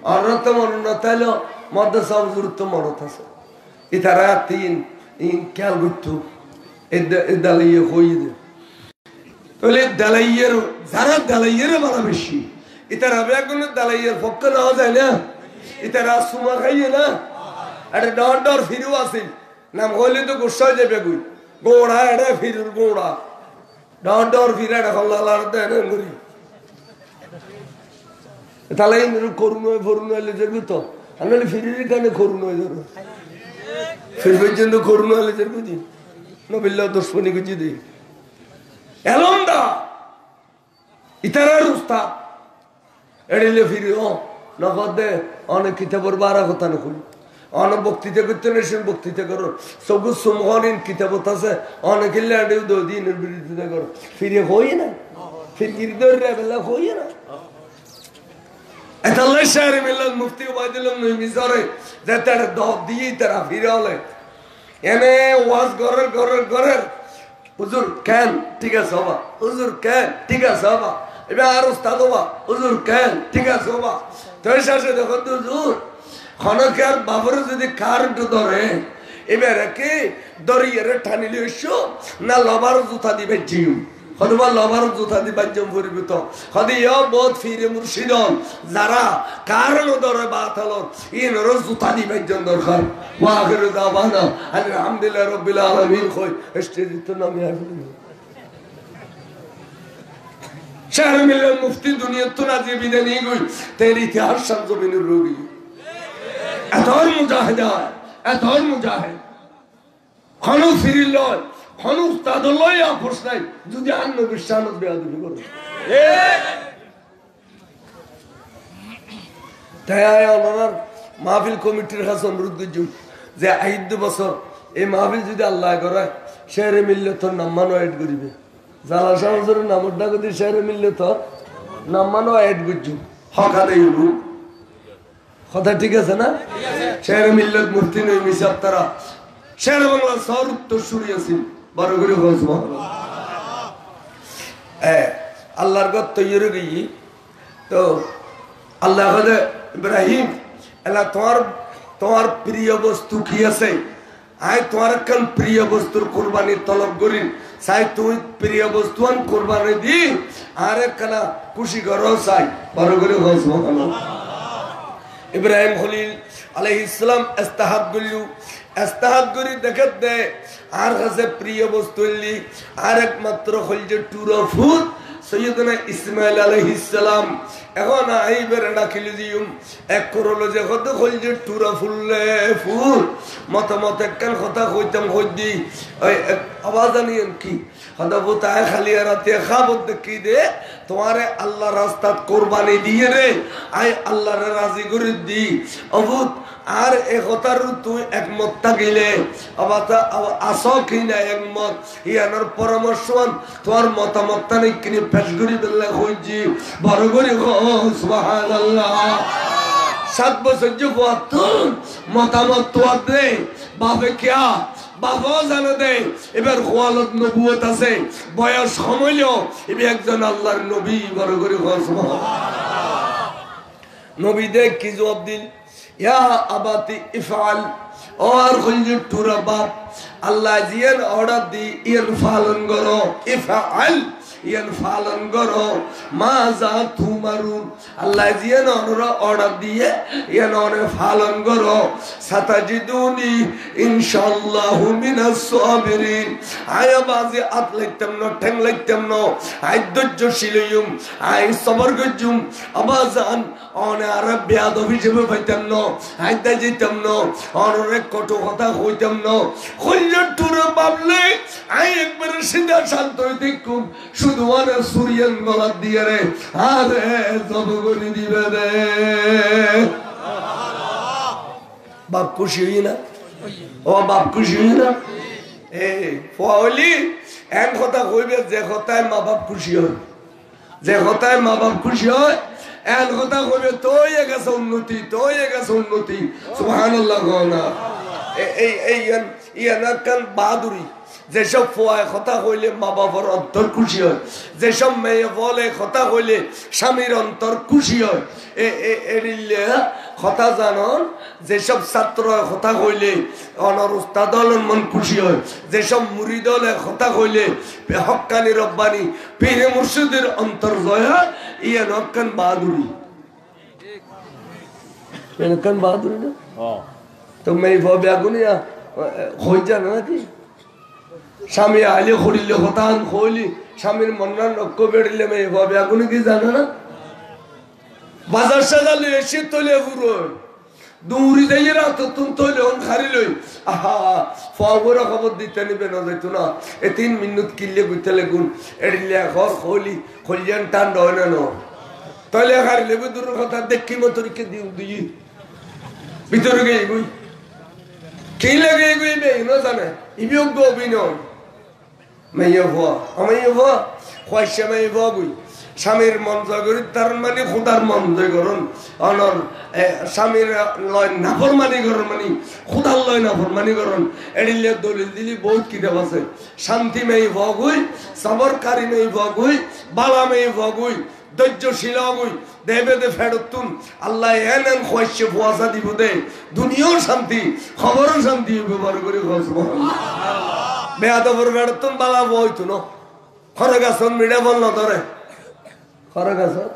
অনত মনত এলো মাদ্রাসা গুরুত্ব মনত আছে ইতারা তিন ইন খেয়াল করতো দালাইয়ে হই দে তাহলে দালাইয়ের যারা দালাইয়ের বলা বেশি ইতারা বেগুন দালাইয়ের পক্ষ নেওয়া যায় না ইতারা সুমা খাইয়ে না একটা ডর ডর ফিরু আছে নাম হইলে তো গুসা যাবে গুই গোড়া এটা ফিরুর গোড়া ডর ডর ফিরে এটা হল্লার দেন করি তাহলে করুন ফরুন হইলে যাবি তো আমি ফিরির কানে করুন হয়ে যাবো ফির পর্যন্ত করুন হইলে যাবি দি নবিল্লা দর্শনী গুজি দি এলমদা ইতারার উস্তাদ এড়িলে ফিরি ও নগদ দে অনেক কিতাবর বারা কথা না করি অনেক বক্তৃতা করতে নেই বক্তৃতা করো সবুজ সুমহরিন কিতাবত আছে অনেক লেডেও দো দিনের বিরোধিতা করো ফিরে হই না ফির গিরদর রে বেলা হই না এতাল্লাহ শাহরে মিল্লাত মুফতি ওবায়দুল্লাহ মিজরে যে তার দব দিয়ে তারা ফিরে হলে এনে ওয়াজ গরের হুজুর কেন ঠিক আছে হবা হুজুর কেন ঠিক আছে হবা এবার আর উস্তাদ হবা হুজুর কেন ঠিক আছে হবা তোর শাসে দেখো তো হুজুর খনকের বাবরে যদি কারেন্ট ধরে এবারে কি দরিয়ে ঠানিলে এসো না লবার জুতা দিবে জিউ হদবা লবার জুতা দিবা জম পরিবিত হদিও বহুত ফিরে মুর্শিদন যারা কারণ ধরে বাতালন ইনর জুতা দিবে জন দরকার ওয়া আখিরু দাওয়ানা আলহামদুলিল্লাহ রাব্বিল আলামিন কই স্টেজিত নামে আসলে শাহর মিল্লাত মুফতি দুনিয়া তো রাজি বিদানি গই তেরি ইতিহাস সংজবিনের রোগী এতর মুজাহিদ খনু ফিরিল খনু উস্তাদ লয় আপোষ নাই যদি আন্ন বিশ্বানত বেয়াদবি করে তাই ওনার মাহফিল কমিটির কাছে অনুরোধ করছি যে 5 বছর এই মাহফিল যদি আল্লাহ করে শেরে মিললে তোর নাম্মানো এড করিবে জালা শাহজুরের নামর ডাক দিয়ে শেরে মিললে তোর নাম্মানো এড করছি হকা দেই কথা ঠিক আছে না শেরে মিল্লত মূর্তি নই মিসাব তারা শের বাংলা সর উত্তর শুনিয়েছি বড় করে আল্লাহর গত তৈরি গিয়ে তো আল্লাহ ইব্রাহিম এলা তোমার প্রিয় বস্তু কি আছে আয় তোমার কান প্রিয় বস্তুর কোরবানি তলব করি চাই তুমি প্রিয় বস্তু কোরবানি দি আর একখানা খুশি করো চাই বড় করে ইব্রাহিম খলিল আলাইহিস সালাম ইস্তাহাদ করি দেখাত দেয় আর কাছে প্রিয় বস্তু হইলি আর একমাত্র হইল টুরা ফুট সৈয়দনা ইসমাইল আলাইহিস সালাম এখন আইবের ডাকিলি দিউম এক করলো যে কত হইল যে টুরা ফুললে ফুল মতামত একখান কথা কইতাম কইদি ওই আওয়াজ আনিয়েন কি কথা বোতায় খালি রাতে খাবত দেখি দে তোমারে আল্লাহ রাস্তাত কোরবানি দিয়ে রে আই আল্লাহরে রাজি করে দি অবুত আর এ কথার তুই একমত থাকিলে আবাতা আসো কিনা একমত ইয়ানোর পরামর্শ তোমার মতামত তানি কিনে পেশ করি দিলে হইজি বড় করে সুবহানাল্লাহ 7 বছর যে মতামত তো দে বাপে কিয়া বাবাও জানো দে এবার খোয়ালত নবুয়ত আছে বয়স সমইল এবার একজন আল্লাহর নবী বড় করে নবী দেখ কি জবাব দিল ইয়া আবাতি ইফআল আর খুলজি টুরা বাপ আল্লাহ জিয়ান অর্ডার দি ইয়ান পালন করো ইফআল ইয়ান পালন করো মাজা তুমারুন আল্লাহ জিয়ান অর্ডার দিয়ে ইয়ান অনে পালন করো সাতাজিদুনি ইনশাআল্লাহু মিনাস সাবিরিন আয়া বাজে আত লাইতাম না ঠ্যাং লাইতাম না আই ধৈর্যশীলইম আই সবর গজুম আবাজান অনে আর বেয়াদবি হিসেবে পাইতাম না আই দা যেতাম না অনরে কত কথা কইতাম না কইলে টুরে বাবলে আই একবার সিধা শান্ত হই দেখুম শুধু ওরে সুরিয়ান গলা দিয়ে রে আরে সব করে দিবে রে বাপ খুশি হই না ও বাপ খুশি হই না ফলি এক কথা কইবে যে কথায় মা বাপ খুশি হয় যে কথায় মা বাপ খুশি হয় এক কথা কইবে তোই গেছে উন্নতি সুবহানাল্লাহ না এই ইয়ান বাহাদুরি যেসব ফোয়ায় কথা কইলে মা বাবার অন্তর খুশি হয় যেসব মেয়ে বলে কথা কইলে স্বামীর অন্তর খুশি হয় এরিলে কথা জানন যেসব ছাত্র কথা কইলে অনর উস্তাদ মন খুশি হয় যেসব মুরিদ হলে কথা কইলে হক্কানি রব্বানি পীরে মুর্শিদের অন্তর জয় হয় ইয়ান হক্কান বাহাদুরি না তো মেয়ে ভাবে আগুনিয়া হয়ে যায় নাকি স্বামী আইলে খড়িলে হতান খইলি স্বামীর মন্নার নক্ষ বেড়িলে মেয়ে ভাবে আগুনি কি জানে না বাজার সাজালে এসে তলে পুরো দৌড়ি যাইয়ে রাত তুমি তৈলে হন খারি লই আহা ফবরা খবর দিতে নিবে না যাইতো না 3 মিনিট কিনলে গুইতে লাগুন এড়িলে ঘর খইলি খলিয়ান টান হয় না তলে খারিলে দূরের কথা দেখি মতরিকে দিই ভিতরে গিয়ে গুই কি লাগে গুইবে না জানে ইবিয়োগ্য অভিনয় মেয়ে ভুয়া আমায় ভুয়া খোয়াইছে মেয়ে ভুয়া গুই স্বামীর মন জয় করি তার মানে খুদার মন জয় করুন অনর স্বামীর লয় নাফরমানি করুন মানে খুদার লয় নাফরমানি করুন এড়িলে দলিল দিলি বহুত কিতাব আছে শান্তি মেয়ে ভুয়া গুই সবরকারী মেয়ে ভুয়া গুই বালা মেয়ে ভুয়া গুই ধৈর্যশীল গুই দেবে দে ফেরতুন আল্লাহ এন খোয়াইছে ভুয়াশা দিব দে দুনিয়াও শান্তি খবরও শান্তি ব্যবহার করে বেয়াদবর ফেরতুন বালা বইতো না খরে গাছন মিডা বল না ধরে খরে গাছন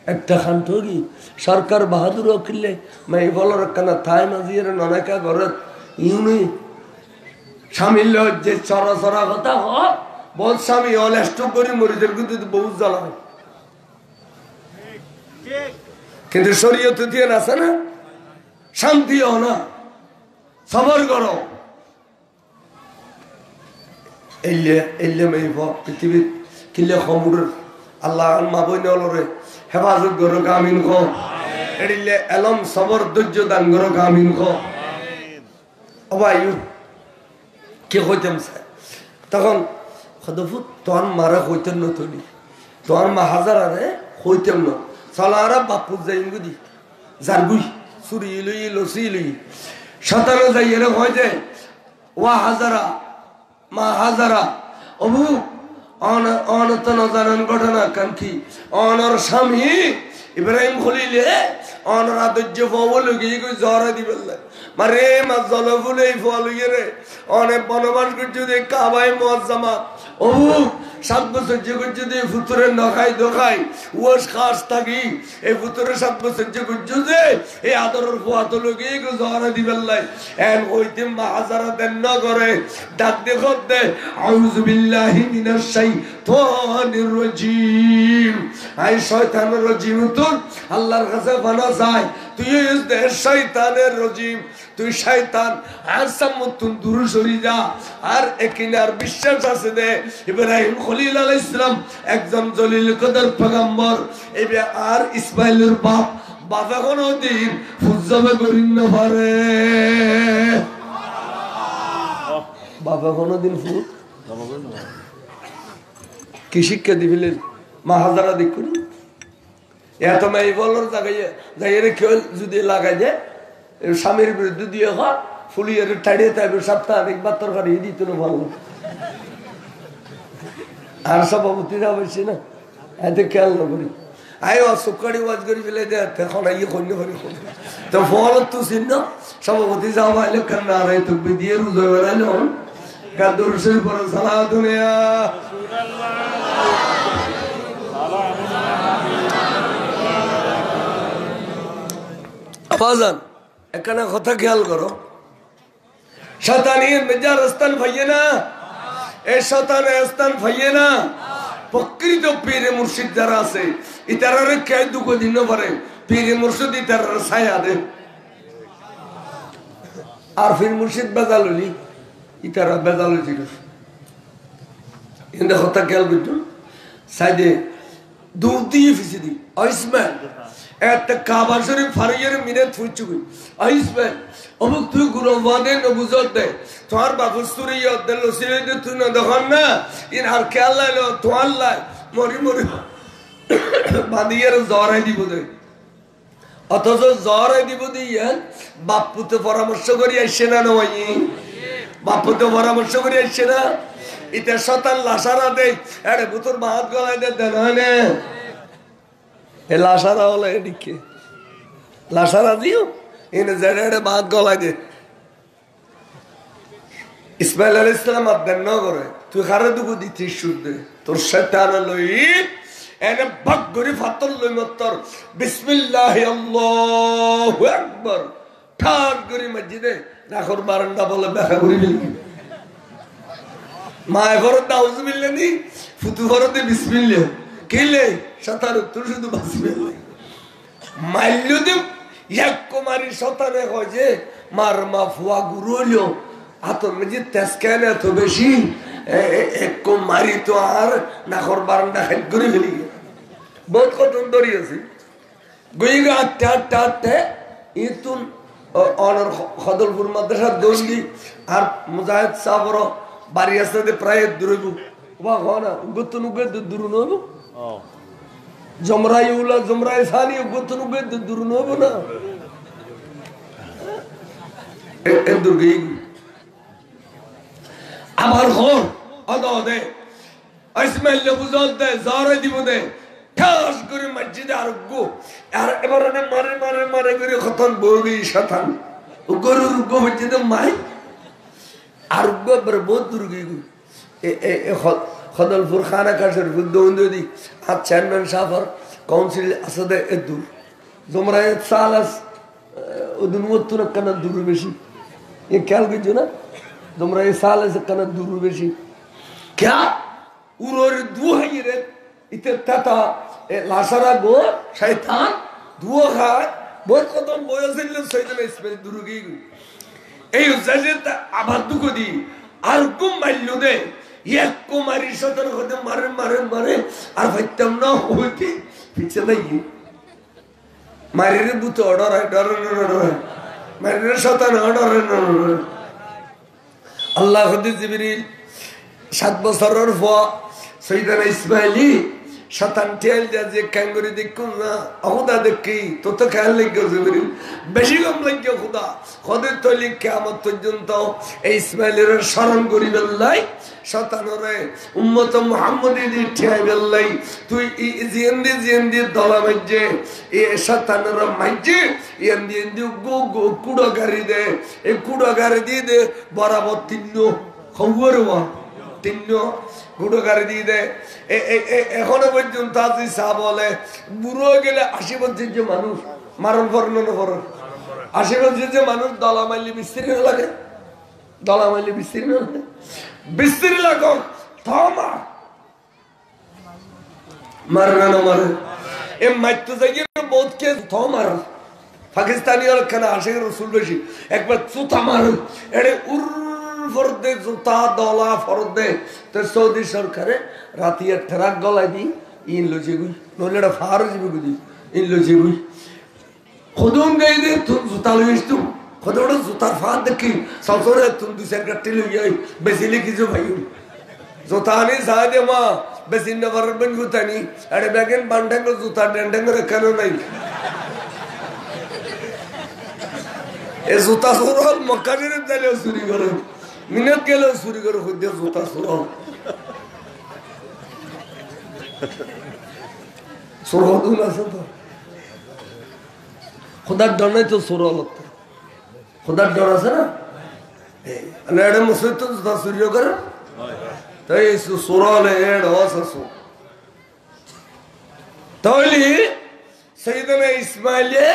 একটা খান্টো কি সরকার বাহাদুর কিনলে মাই বলার কানা থাই মাঝিয়ে ননাকা ঘরে ইউনি স্বামীর যে চরা চরা কথা হয় বহুত স্বামী অলেষ্ট করি মরিদের কিন্তু বহুত জ্বালা হয় কিন্তু শরীয়তে দিয়ে আছে না শান্তি হ না সবর করো এলে মেয়ে পৃথিবীর কিলে খমুর আল্লাহ মা বই নলরে হেফাজত করো কামিন খ এড়িলে এলম সবর ধৈর্য দান করো কামিন খ অবায়ু কে হইতাম তখন খদফুত তোর মারা হইতেন না তৈরি তোর মা হাজার আরে হইতেন না চলারা বাপু যাই গুদি জারগুই চুরি লই লসি লই সাঁতারে যাই এর হয় যে ওয়া হাজারা মা হাজারা অবু অনত নজানন ঘটনা কান্তি অনর স্বামী ইব্রাহিম খলিলে অনরাধর্য ফল গিয়ে জ্বরে দিবেন মারে মা জল ফুলে ফল রে অনেক বনবাস করছে দে কাবাই মুআজ্জামা ও 7 বছর যে করছে দে ফুতুরে নখাই দখাই ওয়াস খাস থাকি এই ফুতুরে 7 বছর যে করছে যে এই আদরের ফুয়াত লগি জ্বরে দিবেন লাই এন হইতে মাহাজারা দেন না করে ডাক দেখো দে আউযু বিল্লাহি মিনাশ শাইতানির রাজিম আই শয়তানের রাজিম তুই আল্লাহর কাছে পানা চাই তুই দে শয়তানের রাজিম তুই শয়তান আর সামতুন দূর সরি যা আর একিনার বিশ্বাস আছে দে ইব্রাহিম খলিল আলাইহিস সালাম একজন জলিল কদর পয়গম্বর এবে আর ইসমাইলের বাপ বাবা কোন দিন ফুজবে করিন না পারে বাবা কোন দিন ফুজ কি শিক্ষা দিবেন মা হাজারা দেখুন এত মাই বলর জায়গায় যাইরে কেউ যদি লাগাই দে স্বামীর বিরুদ্ধে দিয়ে হয় ফুলিয়ে টাড়িয়ে থাকবে সপ্তাহে একবার তরকারি দিত না ভালো আর সভাপতি যাবেছি না এতে খেয়াল না করি আয় অসুকারি ওয়াজ করি ফেলে দে এখন ইয়ে কন্য করি তো ফল তো চিহ্ন সভাপতি যাওয়া এলে কান্না আর এই তকবি দিয়ে রুজো বেড়াইল কাদুরসের পরে সালা দুনিয়া আবাজান এখানে কথা খেয়াল করো শয়তানের মেজার স্থান ভাইয়ে না এই শয়তানের স্থান ভাইয়ে না প্রকৃত পীরে মুর্শিদ যারা আছে ইতারারে কে দুঃখ দিন পারে পীরে মুর্শিদ ইতারার ছায়া দে আর ফির মুর্শিদ বেজালুলি ইতারা বেজালুলি ইন্দা কথা খেয়াল করতো সাইডে দুধ দিয়ে ফিসে দি আইসম্যান একটা কাবা শরীফ ফারিয়ের মিনিট ফুটছে কই আইসম্যান অমুক তুই গুরবাদে নবুজত দে তোমার বাবু সুরিয় দেল সিরে দে তুই না দেখন না ইন আর খেয়াল লাইলো তোমার লাই মরি মরি বাঁধিয়ে জ্বরাই দিব দে অথচ জ্বরাই দিব দিয়ে বাপুতে পরামর্শ করি আসছে না নয় বাপুতে পরামর্শ করি আসছে না এটা শতান লাসারা দে আরে বুতর মাহাত গলায় দে দেন না এ লাসারা হলো এদিকে লাসারা দিও এনে জেডে বাদ গলায় দে ইসমাইল আলাইহিস সালাম আদেন না করে তুই খারে দুগু দিতিস শুদ্ধে তোর শয়তান লই এনে ভাগ করে ফাতল লই মতর বিসমিল্লাহ আল্লাহু আকবার ঠাক করে মসজিদে রাখর বারান্দা বলে দেখা করি মায় ঘরে নাউযু বিল্লাহ নি ফুতু ঘরে বিসমিল্লাহ কেলে শয়তান তুই শুধু বিসমিল্লাহ মাইলু দে এক কুমারী শয়তানে কয় যে মার মা ফুয়া গুরুলিও আতর মধ্যে তেজকানে এত বেশি এক কুমারী তো আর নাখর বারান্দা খাই করে ফেলি বহুত কতন দরিয়েছি গইগা আটটা ইতুন অনর খদলপুর মাদ্রাসা দৌড়লি আর মুজাহিদ সাবর বাড়ি আসতে প্রায় দূরব বা না গতন উগে দূর নব জমরাই উলা জমরাই সানি গতন উগে দূর নব না এ দুর্গি আমার ঘর অদে ইসমাইল বুঝল দে জারে দিব দে ঠাস করে মসজিদে আর গো আর এবারে মারে মারে মারে করে খতন বউরি শতান গরুর গো মসজিদে মাই আর গো বহুত দুর্গি এ খদলপুর খানা কাশের দৌন্দি আর চেয়ারম্যান সাফার কাউন্সিল আসলে এ দূর জমরায় সালাস ওদিন মত্তুর কানা দূর বেশি এ খেয়াল করছো না জমরায় সালাস কানা দূর বেশি ক্যা উরোর দুহাই রে ইতে তাতা লাসারা গো শয়তান দুয়া খায় বহুত কত বয়সের সৈয়দনা ইসমাইল দুরুগি এই জাজেতা আবার দুঃখ দি আর গুম মাইলু দে এক কুমারী শয়তান হতে মারে মারে মারে আর হইতাম না হইতে পিছে নাই মারিরে বুতে অর্ডার হয় ডর মারিরে শয়তান অর্ডার আল্লাহ খুদি জিবরিল 7 বছরের পর সৈয়দনা ইসমাইলি শতান ঠেল যা যে ক্যাঙ্গুরি দেখুন না খুদা দেখি তো তো খেয়াল লেগে জিবরিল বেশি কম লাগে খুদা খদের তৈলি কিয়ামত পর্যন্ত এই ইসমাইলের স্মরণ করি বেল্লাই শতানরে উম্মত মুহাম্মদি ঠেই বেল্লাই তুই জিন্দি দলা মাইজে এ শতানর মাইজে ইন্দি গো গো কুড়ো গাড়ি দে এই কুড়ো গাড়ি দিয়ে দে বরাবর তিন্ন খবর তিন্ন গুড়ো গাড়ি দিয়ে দেয় এখনো পর্যন্ত আজি চা বলে বুড়ো গেলে 80 বছর যে মানুষ মারণ ফরণ ফরণ 80 বছর যে মানুষ দলা মাইলি বিস্তীর্ণ লাগে দলা মাইলি বিস্তীর্ণ লাগে বিস্তীর্ণ লাগ থামা মারনা না মারে এ মাইতো জায়গা বহুত কে থামার পাকিস্তানি আর খানা আশিক রসুল বেশি একবার চুতা মারুন এড়ে উর ফরদে জুতা দলা ফরদে তো সৌদি সরকারে রাতিয়া ট্রাক গলাই দি ইন লজি গুই নলেটা ফার জিবি গুই ইন লজি গুই খদুন গাই দে তুই জুতা লইস তুই খদুন জুতার ফার দেখি সসরে তুই দুসের গাটি লই যাই বেসিলি কিছু ভাই জুতা নি সাদে মা বেসিন না পারবেন জুতা নি আরে ব্যাগেন বান্ডাঙ্গ জুতা ডেন্ডাঙ্গ রাখানো নাই এ জুতা সুরল মক্কা শরীফ দিলেও চুরি করে মিনাত গেলেও চুরি করে খুঁজে জুতা সুরল সুরল আছে তো খোদার ডর নাই তো সুরল খোদার ডর আছে না এটা মুসলিম তো জুতা চুরি করে তাই সুরল এড আছে তাহলে সাইয়েদনা ইসমাইলে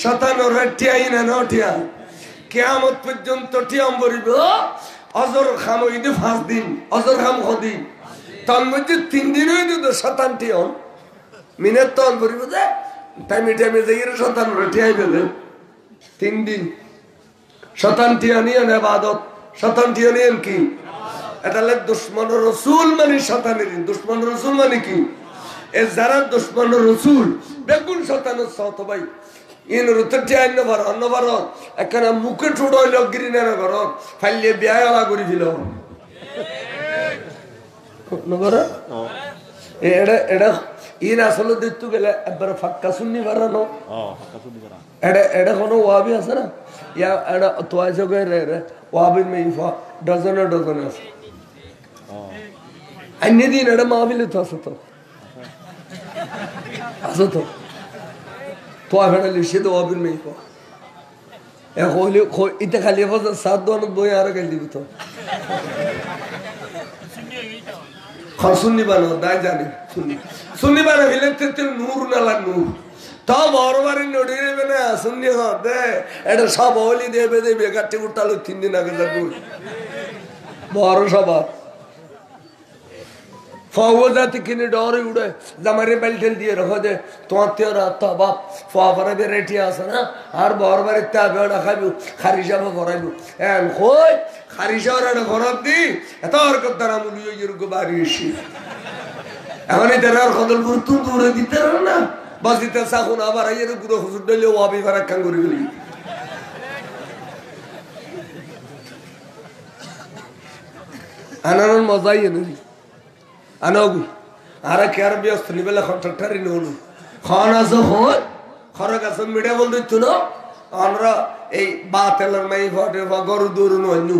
শতানোর টিয়াই না নটিয়া কিয়ামত পর্যন্ত টিয়াম বরিব অজর খাম হইতে 5 দিন অজর খাম হদি তার মধ্যে 3 দিন হইতে তো শতান টিয়ন মিনিট তন বরিব যে টাইমে টাইমে যাইরে শতানোর টিয়াই বেলে 3 দিন শতান টিয়ানি না ইবাদত শতান টিয়ানি কি এটা হলো দুশমন রাসূল মানে শতানের দুশমন রাসূল মানে কি এ যারা দুশমন রাসূল বেগুন শতানের সত ভাই ইন রুতটি আইন নবার অন্যবার একখানা মুখে ঠুড় হইল গ্রিনের ঘর ফাইলে বিয়ালা করি দিল নবার এটা এটা ইন আসলে দেখতে গেলে একবার ফাক্কা শুননি বাড়ানো এটা এটা কোনো ওয়াবি আছে না ইয়া এটা তো আছে রে ওয়াবির মেইফা ডজনে ডজনে আছে অন্য দিন এটা মাহবিলে তো আছে তো আছে তো তো আফেরা লিখে তো অবির মেয়ে কো এ হইলে ইতে খালি বছর 7 দোয়ান বই আর গাল দিবি তো খাসুনি বানো দাই জানি সুন্নি বানো হইলে তে নূর নালা নূর তা বড়বারে নড়িবে না সুন্নি হবে এটা সব হলি দেবে গাটি উঠালো 3 দিন আগে যাব বড় সভা ফওজাতে কিনে ডরে উড়ে জামারে বেলটেল দিয়ে রাখো দে তোমার তেও রাত বাপ ফাফারে বেরেটি আছে না আর বরবারে তা বেড়া খাইবো খারিজাব করাইবো এন কই খারিজার ঘরত দি এত আর কতরা মুলিও ইরগো বাড়িছি এখন এটার খদল গুরুত্ব দূরে দিতে না বাজিতে সাকুন আবার আইরে গুরু হুজুর দলে ওয়াবি ফারাক কান করে গলি আনারন মজাই নেই আনগু আর কেয়ার ব্যস্ত নিবেলা কন্ট্রাক্টর ইনু খান আছে হল খরক আছে মিডিয়া বল দিত না আমরা এই বাতেলের মাই ফটে গরু দূর নু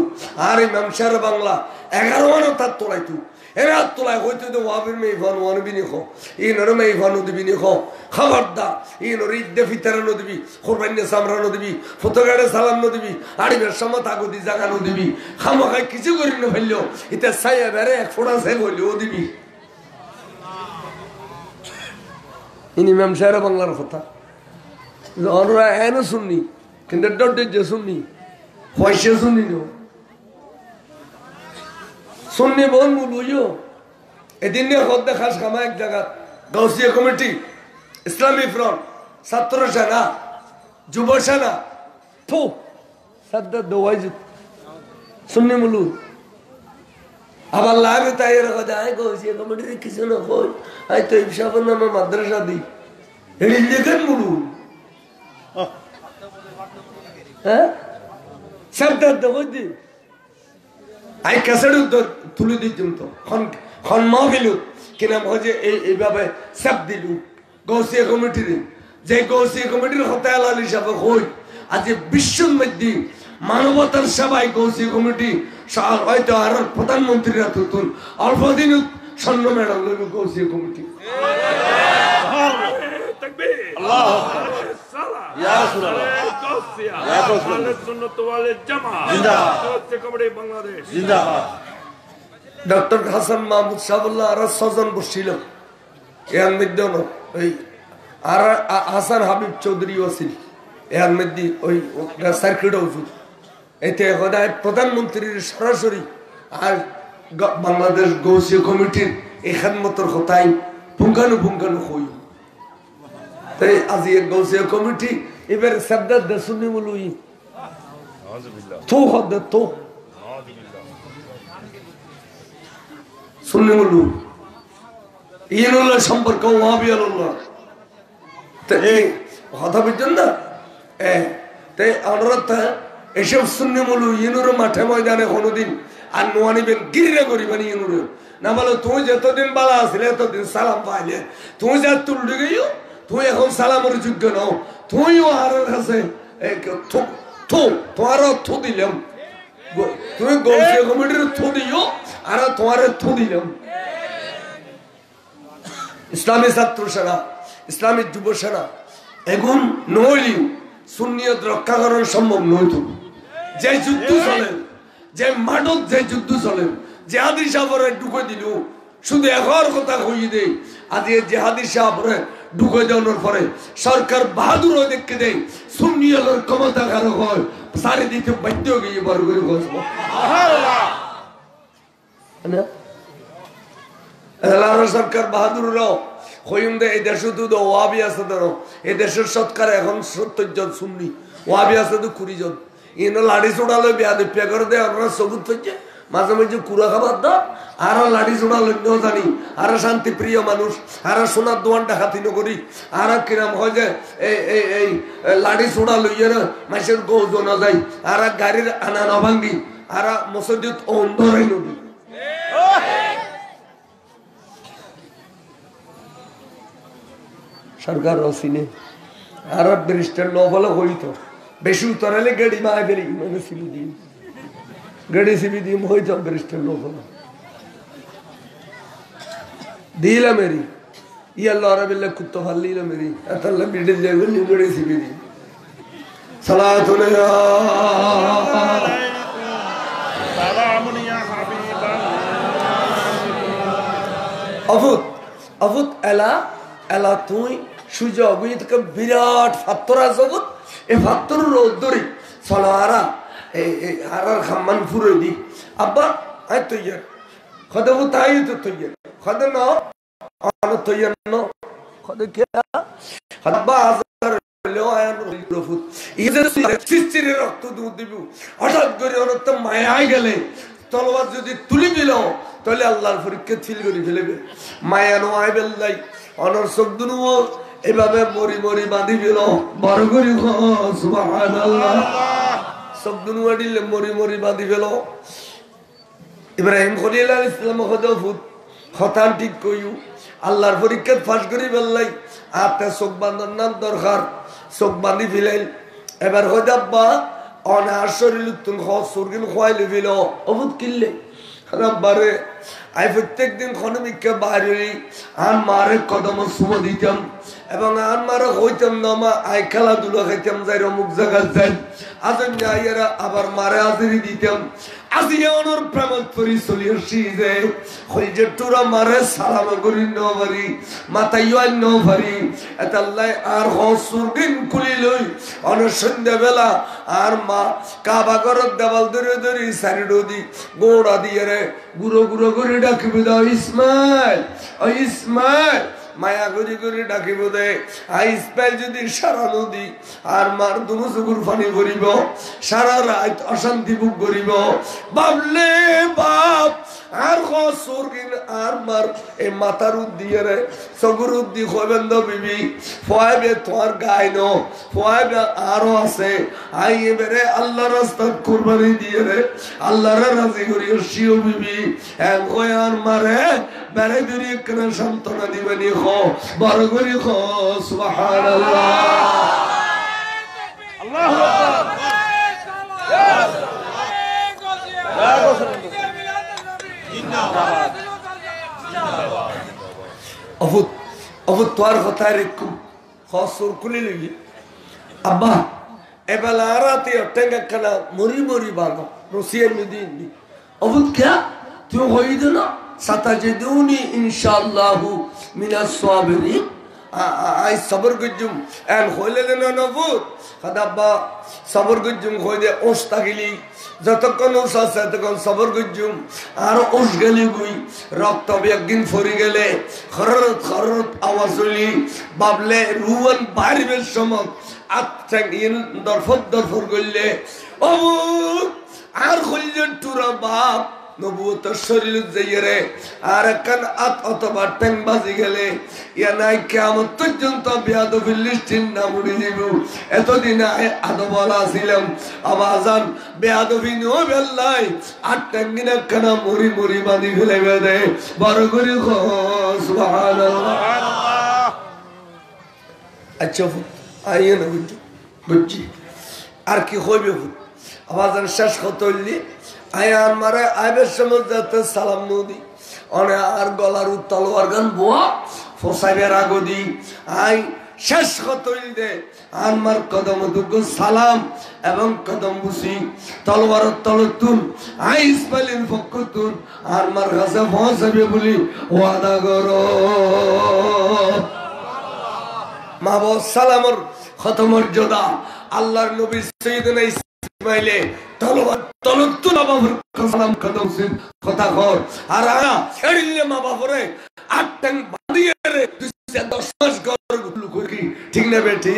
আর ইমাম শের বাংলা 11 মান তার তোলাইতু এরা তোলাই হইতে তো ওয়াবির মেই ফন ওয়ান বিনি খো ইনর মেই ফন দিবিনি খো খবরদার ইনর ইদ্দে ফিতরা ন দিবি কুরবানি সামরা ন দিবি ফতগাড়ে সালাম ন দিবি আড়িবের সমত আগদি জাগা ন দিবি খামখাই কিছু করি ন ফেললো ইতে ছায়া বেরে এক ফোড়া সে বলি ও দিবি ইনি ইমাম শের বাংলার কথা আমরা এন শুননি কিন্তু ডডে যে শুননি পয়সা শুননি নো सुन्नी बोल बुझो एदिन ने खुद खास खामा एक जगह गौसिया कमिटी इस्लामी फ्रंट 17 सेना जुब सेना थू सद दवाई सुन्नी मुलू अब अल्लाह भी तैयार हो जाए गौसिया कमिटी किसी ने कोई आई तो इब्शाब नाम मद्रसा दी एडी लेकिन मुलू हैं सब दवाई दी आई कैसे तुले दिम तो খন মাহফিলু কিনা মজে এইভাবে চাপ দিলু গৌসিয়া কমিটির যে গৌসিয়া কমিটির হতায় আলাল হিসাবে হই আজ বিশ্বর মধ্যে মানবতার সেবায় গৌসিয়া কমিটি হয়তো আর প্রধানমন্ত্রীরা তুতুন অল্প দিন স্বর্ণ মেডাল লইব গৌসিয়া কমিটি ডক্টর হাসান মাহমুদ সাহুল্লাহ আর ছজন বসছিল এর মধ্যে ওই আর হাসান হাবিব চৌধুরীও ছিল এর মধ্যে ওই সার্কিট ওষুধ এতে সদায় প্রধানমন্ত্রীর সরাসরি আর বাংলাদেশ গৌসিয়া কমিটির এখান মতর কথাই পুঙ্খানুপুঙ্খানু হই তাই আজি গৌসিয়া কমিটি এবার শব্দ শুনি বলুই তো হদ তো শুনি বলু ইনুল্লাহ সম্পর্ক ওয়াহাবিয়াল্লাহ তাই কথা বুঝছেন না তাই অনুরোধ এসব শুনি বলু ইনুর মাঠে ময়দানে কোনোদিন আর নোয়া নিবেন গিরিরা করিবেন ইনুর না বলো তুমি যতদিন বালা আসলে এতদিন সালাম পাইলে তুমি যা তুলতে গেও তুই এখন সালামের যোগ্য নাও তুইও আর কাছে তোমারও থু দিলাম তুমি গৌসিয়া কমিটির থু দিও আর তোমার থু দিলাম ইসলামী ছাত্র সেনা ইসলামী যুব সেনা এখন নইলিও সুন্নিয়ত রক্ষা করার সম্ভব নইত যে যুদ্ধ চলেন যে মাঠত যে যুদ্ধ চলেন যে হাদিস সাহরে ঢুকে দিল শুধু একর কথা কই দে আজ যে হাদিস সাহরে ঢুকে দেওয়ার পরে সরকার বাহাদুর দেখে দেয় সুন্নিয়তের ক্ষমতা কারো হয় সারি দিতে বাধ্য গিয়ে বড় করে বসবো সরকার বাহাদুররাও হইম দে এই দেশে তো ওয়াবি আছে ধরো এই দেশের শতকরা এখন 70 জন সুন্নি ওয়াবি আছে তো 20 জন ইনো লাড়ি চোড়ালো বিয়া দিপ্যা করে দেয় আমরা সবুজ হচ্ছে মাঝে মাঝে কুড়া খাবার দাও আরো লাড়ি চোড়ালো জানি আরো শান্তি প্রিয় মানুষ আরো সোনার দোয়ানটা হাতি নগরী আরো কিরাম হয় যে এই লাড়ি চোড়ালো ইয়ে মাসের গৌজ না যায় আর গাড়ির আনা না ভাঙ্গি আর মসজিদ অন্ধরাই নদী সরকার রসিনে আর ব্রিস্টার নবল হইতো বেশি উতরালে গাড়ি মায় বেরি মানে সিবি দিন গাড়ি সিবি দিন হইতো ব্রিস্টার নবল দিলা মেরি ই আল্লাহ রাবিল্লা কুত্তো ফাল্লিলা মেরি আতাল্লাহ বিডে যাইবল গাড়ি সিবি দিন সালাতুন ইয়া সালামুন ইয়া হাবিবাল্লাহ আফুত এলা তুই সুযোগ বিরাট ফাত্তরা জগৎ এই ফাত্তর রোদ্দরি চলো আরা আর খাম্মান ফুরে দি আব্বা আয় তৈয়ার খদে ও তাই তো তৈয়ার খদে ন আনো তৈয়ার ন খদে কে আব্বা হাজার লো আয়ান রফুত ইদের সিস্তিরে রক্ত দুধ দিব হঠাৎ করে অনন্ত মায়া গেলে তলবার যদি তুলি দিল তাহলে আল্লাহর পরীক্ষা ফিল করে ফেলবে মায়া নো আয় বেল্লাই অনর শব্দনু এভাবে মরি মরি বাঁধি ফেল বড় করি সুবহানাল্লাহ শব্দনু আডিলে মরি মরি বাঁধি ফেল ইব্রাহিম খলিল আলাইহিস সালাম হদফুত খতান ঠিক কইউ আল্লাহর পরীক্ষা ফাঁস করি বেল্লাই আপনি চোখ বাঁধার নাম দরকার চোখ বাঁধি ফেলেন এবার হদাব্বা অনার শরীর তুন সুরগিন খোয়াইলে ফেল অবুত কিনলে রব্বারে আই প্রত্যেক দিন খনমিককে বাইরে আন মারে কদম সুমো দিতাম এবং আন মারে হইতাম না মা আই খেলাধুলা খাইতাম যাই অমুক জায়গা যাই আজন যাইয়েরা আবার মারে হাজিরি দিতাম আজিয়া অনর প্রেমত পরি চলি আসি যে হই যে তোরা মারে সালাম করি ন পারি মাতাইও আই ন পারি এতাল্লাই আর হসুরগিন খুলি লই অনর সন্ধ্যা বেলা আর মা কাবা ঘরত দেওয়াল ধরে ধরে সাইড দি গোড়া দিয়ে রে গুঁড়ো গুঁড়ো করে ডাকিবে দাও ইসমাইল ও ইসমাইল মায়া করি করে ডাকিব দে ইসমাইল যদি সারা নদী আর মার দুমু চকুর পানি করিব সারা রাত অশান্তি ভোগ করিব বাবলে বাপ আর খসুরগিন আর মার এই মাথার উদ্দিয়ে রে সগুর উদ্দি খবেন্দ বিবি ফয়াবে তোমার গায় নো ফয়াবে আরো আছে আই এবারে আল্লাহ রাস্তায় কুরবানি দিয়ে রে আল্লাহর রাজি করিও শিও বিবি এক আর মারে বেড়ে দূরে কেন সান্ত্বনা দিবেনি খো বড় করি খো সুবহানাল্লাহ আল্লাহু আকবার অভূত অভূত তোর কথা রেখু খসুর খুলি লিবি আব্বা এবেলা রাতে টেঙ্গা কানা মরি মরি বানো রসিয়ে মিদিন দি অভূত কে তুই হইদ না সাতাজিদুনি ইনশাআল্লাহু মিনাস সাবিরিন আই সবর গুজুম এন হইলে না নভূত খাদাব্বা সবর গুজুম হইদে ওস্তা গিলি যতক্ষণ ওষ আছে ততক্ষণ সবর গুজুম আর ওষ গেলি গুই রক্ত একদিন ফরি গেলে খররত খররত আওয়াজ হইলি বাবলে রুয়ান বাড়িবের সময় আচ্ছা ইন দরফর দরফর করলে ও আর খুললেন টুরা বাপ নবুয়তের শরীর যাইরে আর একখান আত অথবা ট্যাং বাজি গেলে ইয়া নাই কিয়ামত পর্যন্ত বেয়াদবির লিস্টিন নাম উড়ে দিব এতদিন আদো বলা ছিলাম আবাজান বেয়াদবি নো বেল্লাই আট ট্যাঙ্গিন একখান মরি মরি বাঁধি ফেলে বেঁধে বড় করে সুবহানাল্লাহ আচ্ছা আইয়ে না বুঝছি আর কি হইবে আবাজান শেষ কত হইলি আয়ান মারে আইবের সময় যাতে সালাম নদী অনে আর গলার তলোয়ার গান বোয়া ফসাইবের আগদি আই শেষ কতই দে আনমার কদম দুগ সালাম এবং কদম বুসি তলোয়ার তলতুন আই ইসমাইলের পক্ষতুন আনমার কাছে পৌঁছাবে বলি ওয়াদা করো মা বাবা সালামর খতমর্যাদা আল্লাহর নবী সাইয়েদনা ইসমাইলে তলোয়ার তলতুন বাবার সালাম কদম সিন কথা কর আর আনা এড়িলে মা বাবারে আটটাং বাঁধিয়ে রে 10 মাস গরগুলো করি ঠিক না বেটি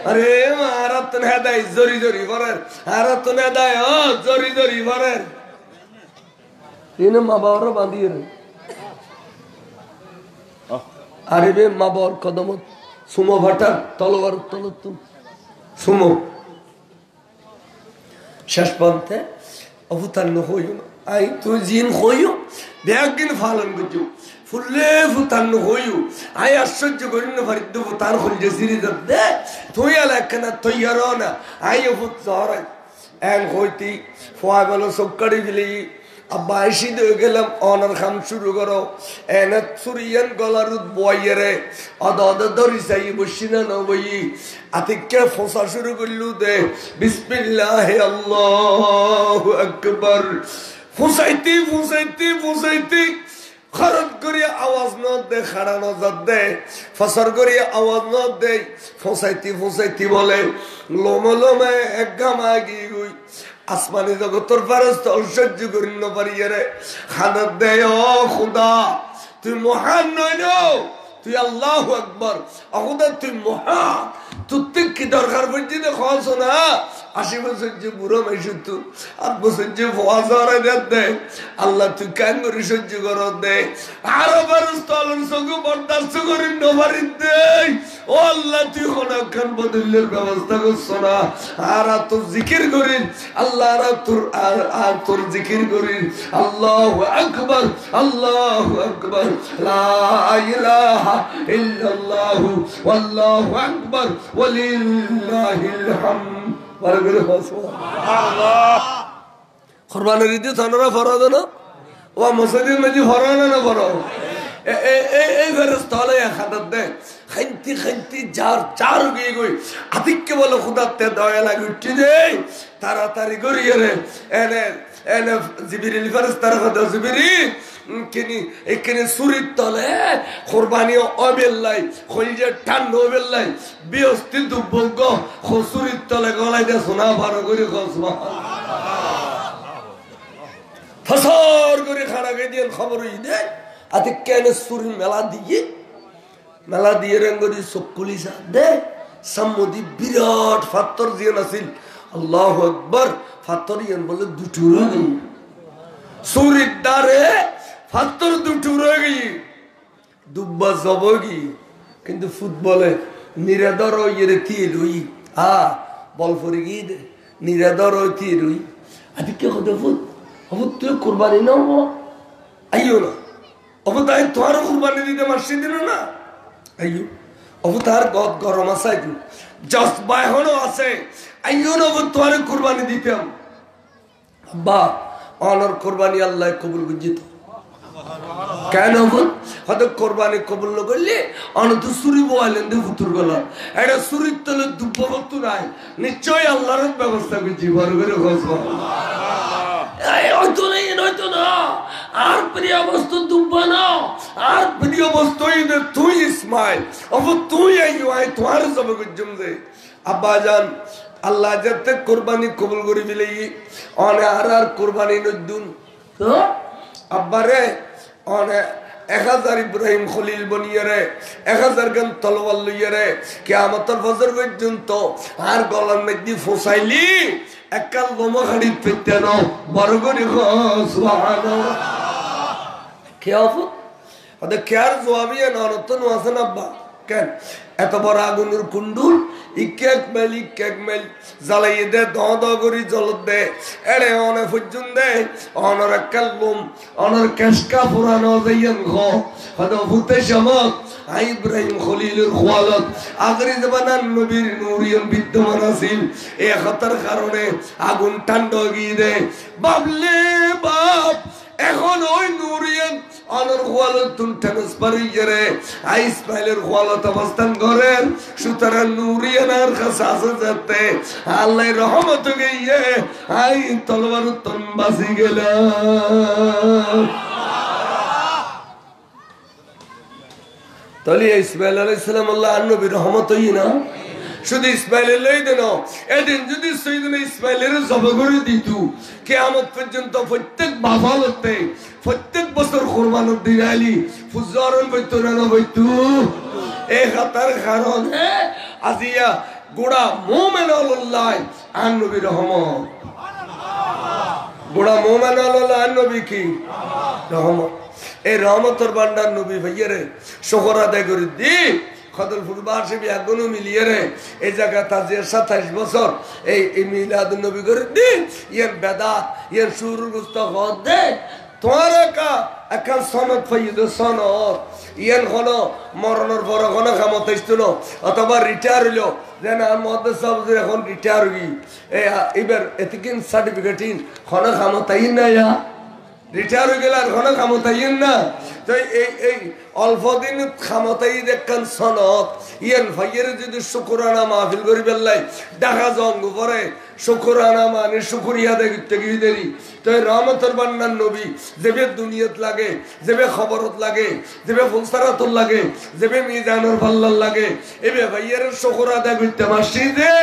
আরে মারা তো না দাই জরি জরি ভরের আর তো না দাই ও জরি জরি ভরের ইনে মা বাবারে বাঁধিয়ে রে আরে বে মা বাবার কদম সুমো ভাটা তলোয়ার তলতুন সুমো শেষ পন্থে অভুতান্ন হইও আই তুই জিন হইও ব্যাগিন ফালন করছো ফুলে ফুতান্ন হইও আই আশ্চর্য করি না ফারিদ ফুতান খুলছে সিরিজ দে তুই আলাকানা তৈয়ার না আই অভুত জহর এন হইতি ফোয়া বলো সক্কাড়ি দিলি আব্বা আইসি দিয়ে গেলাম অনার খাম শুরু করো এনে সুরিয়ান গলারুদ বইয়েরে অদ অদ ধরি চাই বসি না নবই আতিকে ফসা শুরু করলু দে বিসমিল্লাহ আল্লাহু আকবার ফুসাইতি ফুসাইতি ফুসাইতি খরচ করিয়া আওয়াজ ন দে খাড়া নজর দে ফসর করিয়া আওয়াজ ন দে ফুসাইতি ফুসাইতি বলে লোমে লোমে এক গামা গিয়ে গুই আসমানি জগতর ফেরেশতা সহ্য করি না পারিয়ে রে খানাত দে ও খুদা তুই মহান নয় তুই আল্লাহু আকবার খুদা তুই মহান তুই কি দরকার পড়ছি খোঁজ না 80 বছর যে বুড়ো মেশু তু 8 বছর যে ফোয়াজারে দে আল্লাহ তুই কেন করে সহ্য কর দে আরো ফেরেশতার সঙ্গে বরদাস্ত করি না পারি দে ও আল্লাহ তুই কোনখান বদলের ব্যবস্থা করছ না আর তোর জিকির করিন আল্লাহ আর তোর জিকির করিন আল্লাহু আকবার লা ইলাহা ইল্লাল্লাহু ওয়াল্লাহু আকবার ওয়ালিল্লাহিল হামদ বারগরে সুবহানাল্লাহ কুরবানির ঈদে তানরা ফরজ না ও মসজিদের মধ্যে ফরজ না ফরজ এই ফেরেশতা হলে খাদাত দে খান্তি খান্তি যার চার গই গই আতিককে বলে খুদাতে দয়া লাগে উঠি দে তাড়াতাড়ি করিয়ে রে এনে এনে জিবরিল ফেরেশতার কথা জিবরিল কিনি এখানে সুরিত তলে কুরবানি অবেল্লাই খলজে টান অবেল্লাই বিয়স্তি দুবগ খসুরিত তলে গলাই দে সোনা বারো করে সুবহানাল্লাহ ফসর করে খাড়া গে দিয়ে খবর হই দে আতে কেন সুরি মেলা দিয়ে রঙ্গরি সকুলি সা দে সামুদি বিরাট ফাত্তর জিয়ান আছিল আল্লাহু আকবার ফাত্তর ইয়ান বলে দুটুরো নেই সুরির দ্বারে ফাত্তর দুটো রয়ে গেই দুব্বা জবগি কিন্তু ফুটবলে নিরাদর ইয়ে তিয়ে রুই বল ফরি গিয়ে দে নিরাদর তিয়ে রুই আদি কে হতে ফুট অবুত তুই কোরবানি না আইও না অবু তাই তোমারও কোরবানি দিতে মাসি দিল না আইও অবু তার গদ গরম আছে জজবা এখনো আছে আইও না অবু তোমার কোরবানি দিতাম আব্বা অনর কোরবানি আল্লাহ কবুল বুঝিত কেন হয়তো কোরবানি কবুল না করলে অনত চুরি বোয়ালেন দিয়ে ফুতুর গলা এটা চুরির তলে দুব্ব বস্তু নাই নিশ্চয়ই আল্লাহর ব্যবস্থা করছি বড় করে হয়তো নেই নয়তো না আর প্রিয় বস্তু দুব্ব না আর প্রিয় বস্তু তুই ইসমাইল অব তুই আই তোমার সব গুজম দে আব্বা জান আল্লাহ যাতে কোরবানি কবুল করে দিলে অনে আর কোরবানি নদুন তো আব্বা রে অনে 1000 ইব্রাহিম খলিল বনিয়ে রে 1000 গান তলোয়ার লইয়ে রে কিয়ামতের ফজর পর্যন্ত আর গলার মধ্যে ফসাইলি একাল লোমখাড়ি পেতে নাও বড় করে সুবহানাল্লাহ কে আফু আদে কেয়ার জবাবিয়ে নরতন ওয়াসন আব্বা কেন এত বড় আগুনের কুণ্ডুল ইকেক মেল জ্বালাইয়ে দে দ করি জল দে এড়ে অনে ফুজুন দে অনর কাল্লুম অনর কেশকা পুরানো যাইয়েন ঘ হদ ফুতে শামত ইব্রাহিম খলিলের খোয়ালত আগরি জবানার নবীর নূরিয়ন বিদ্যমান আছিল এই খতর কারণে আগুন ঠান্ডা গিয়ে দে বাবলে বাপ এখন ওই নূরিয়ন অনর খোয়ালত তুন ট্রান্সফার ইয়ে ইসমাইলের খোয়ালত অবস্থান করেন সুতরাং নূরিয়ন আর কাছে যেতে আল্লাহর রহমত গিয়ে আই তলবার তন বাসি গেলাম তাহলে ইসমাইল আলাইহিস সালাম আল্লাহর নবীর রহমত হই না শুধু ইসমাইলের লই দেন এদিন যদি সৈয়দনা ইসমাইলের জবাই করে দিত কিয়ামত পর্যন্ত প্রত্যেক বাফালতে প্রত্যেক বছর কুরবানির দিন আলী ফুজারন বইতো না বইতো এই খাতার কারণে আজিয়া গোড়া মুমিন আল্লাহ আর নবীর রহমত গোড়া মুমিন আল্লাহ আর নবী কি রহমত এই রহমতের ভান্ডার নবী ভাইয়ারে শুকর আদায় করে দি খদলপুর বাসে এখনো মিলিয়ে রে এই জায়গা তাজিয়া 27 বছর এই মিলাদ নবী করে দি ইয়ার বেদাত ইয়ার সুর গুস্তাখ দে তোমার একাল সনদ ফাইদ সনদ ইয়ান হলো মরণের পর কোনো ক্ষমত আসছিল অথবা রিটায়ার হইল যেন আর মহাদেশ সাহেব এখন রিটায়ার হই এবার এতিকিন সার্টিফিকেট কোনো ক্ষমতাই না রিটায়ার হয়ে গেলে আর কোনো ক্ষমতাই না তো এই অল্প দিন ক্ষমতাই দেখান সনদ ইয়ান ভাইয়ের যদি শুকুরানা মাহফিল করি বেল্লাই দেখা জঙ্গ পরে শুকুরানা মানে শুকুরিয়া দেখতে গিয়ে দেরি তো এই রহমতের বান্নার নবী যেবে দুনিয়াত লাগে যেবে খবরত লাগে যেবে ফুলসারাতর লাগে যেবে মিজানুর পাল্লার লাগে এবে ভাইয়ের শুকুর আদায় করতে মাসি দে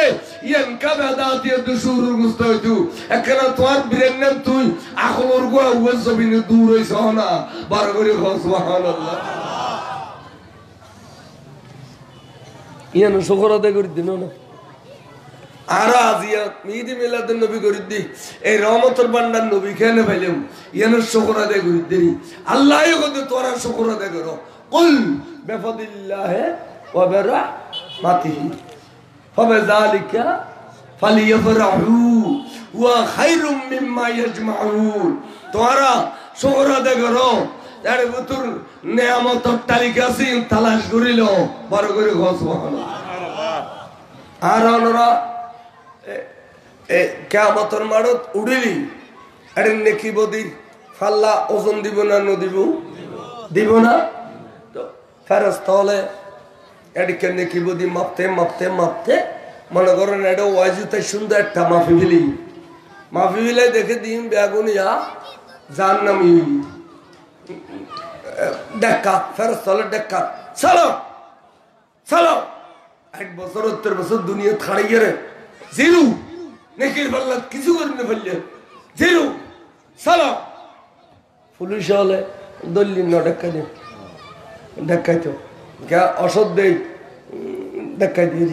ইয়ান কাবেদাতিয়া দুশুরুর গুস্ত হইতু একখানা তোমার ব্রেন তুই আকলর গোয়া উয়ের জমিনে দূর হইছ না বার করে সুবহানাল্লাহ ইয়ান শুকুর আদায় করে দিন না আর আজিয়া ঈদ মিলাদুন নবী করে দি এই রহমতের ভান্ডার নবী কেন পাইলাম ইয়ান শুকুর আদায় করে দেরি আল্লাহই কত তোরা শুকুর আদায় করো কুল বিফাদিল্লাহ ওয়া বিরহমাতিহি ফাবিযালিকা ফালিয়াফরাহু ওয়া খায়রুম মিম্মা ইয়াজমাউন তোরা শুকুর আদায় করো এর ভিতর নিয়ামতের তালিকা আছে তালাশ করিল বড় করে সুবহানাল্লাহ আর ওরা কিয়ামতের মাঠত উড়িলি আরে নেকি বদি ফাল্লা ওজন দিব না নদিব দিব না তো ফেরেশতা হলে এদিকে নেকি বদি মাপতে মাপতে মাপতে মনে করেন এটা ওয়াজিতে সুন্দর একটা মাফিবিলে দেখে দিন বেগুনিয়া জাহান্নামী দেখা ফেরেশতা হলে দেখা চলো চলো 1 বছর 70 বছর দুনিয়া খাড়াইয়ে রে জিরো নেকির পাল্লা কিছু করতে পারলে জিরো চলো পুলিশ হলে দলিল না দেখাইতো অসৎ দেই দেখাই দিয়ে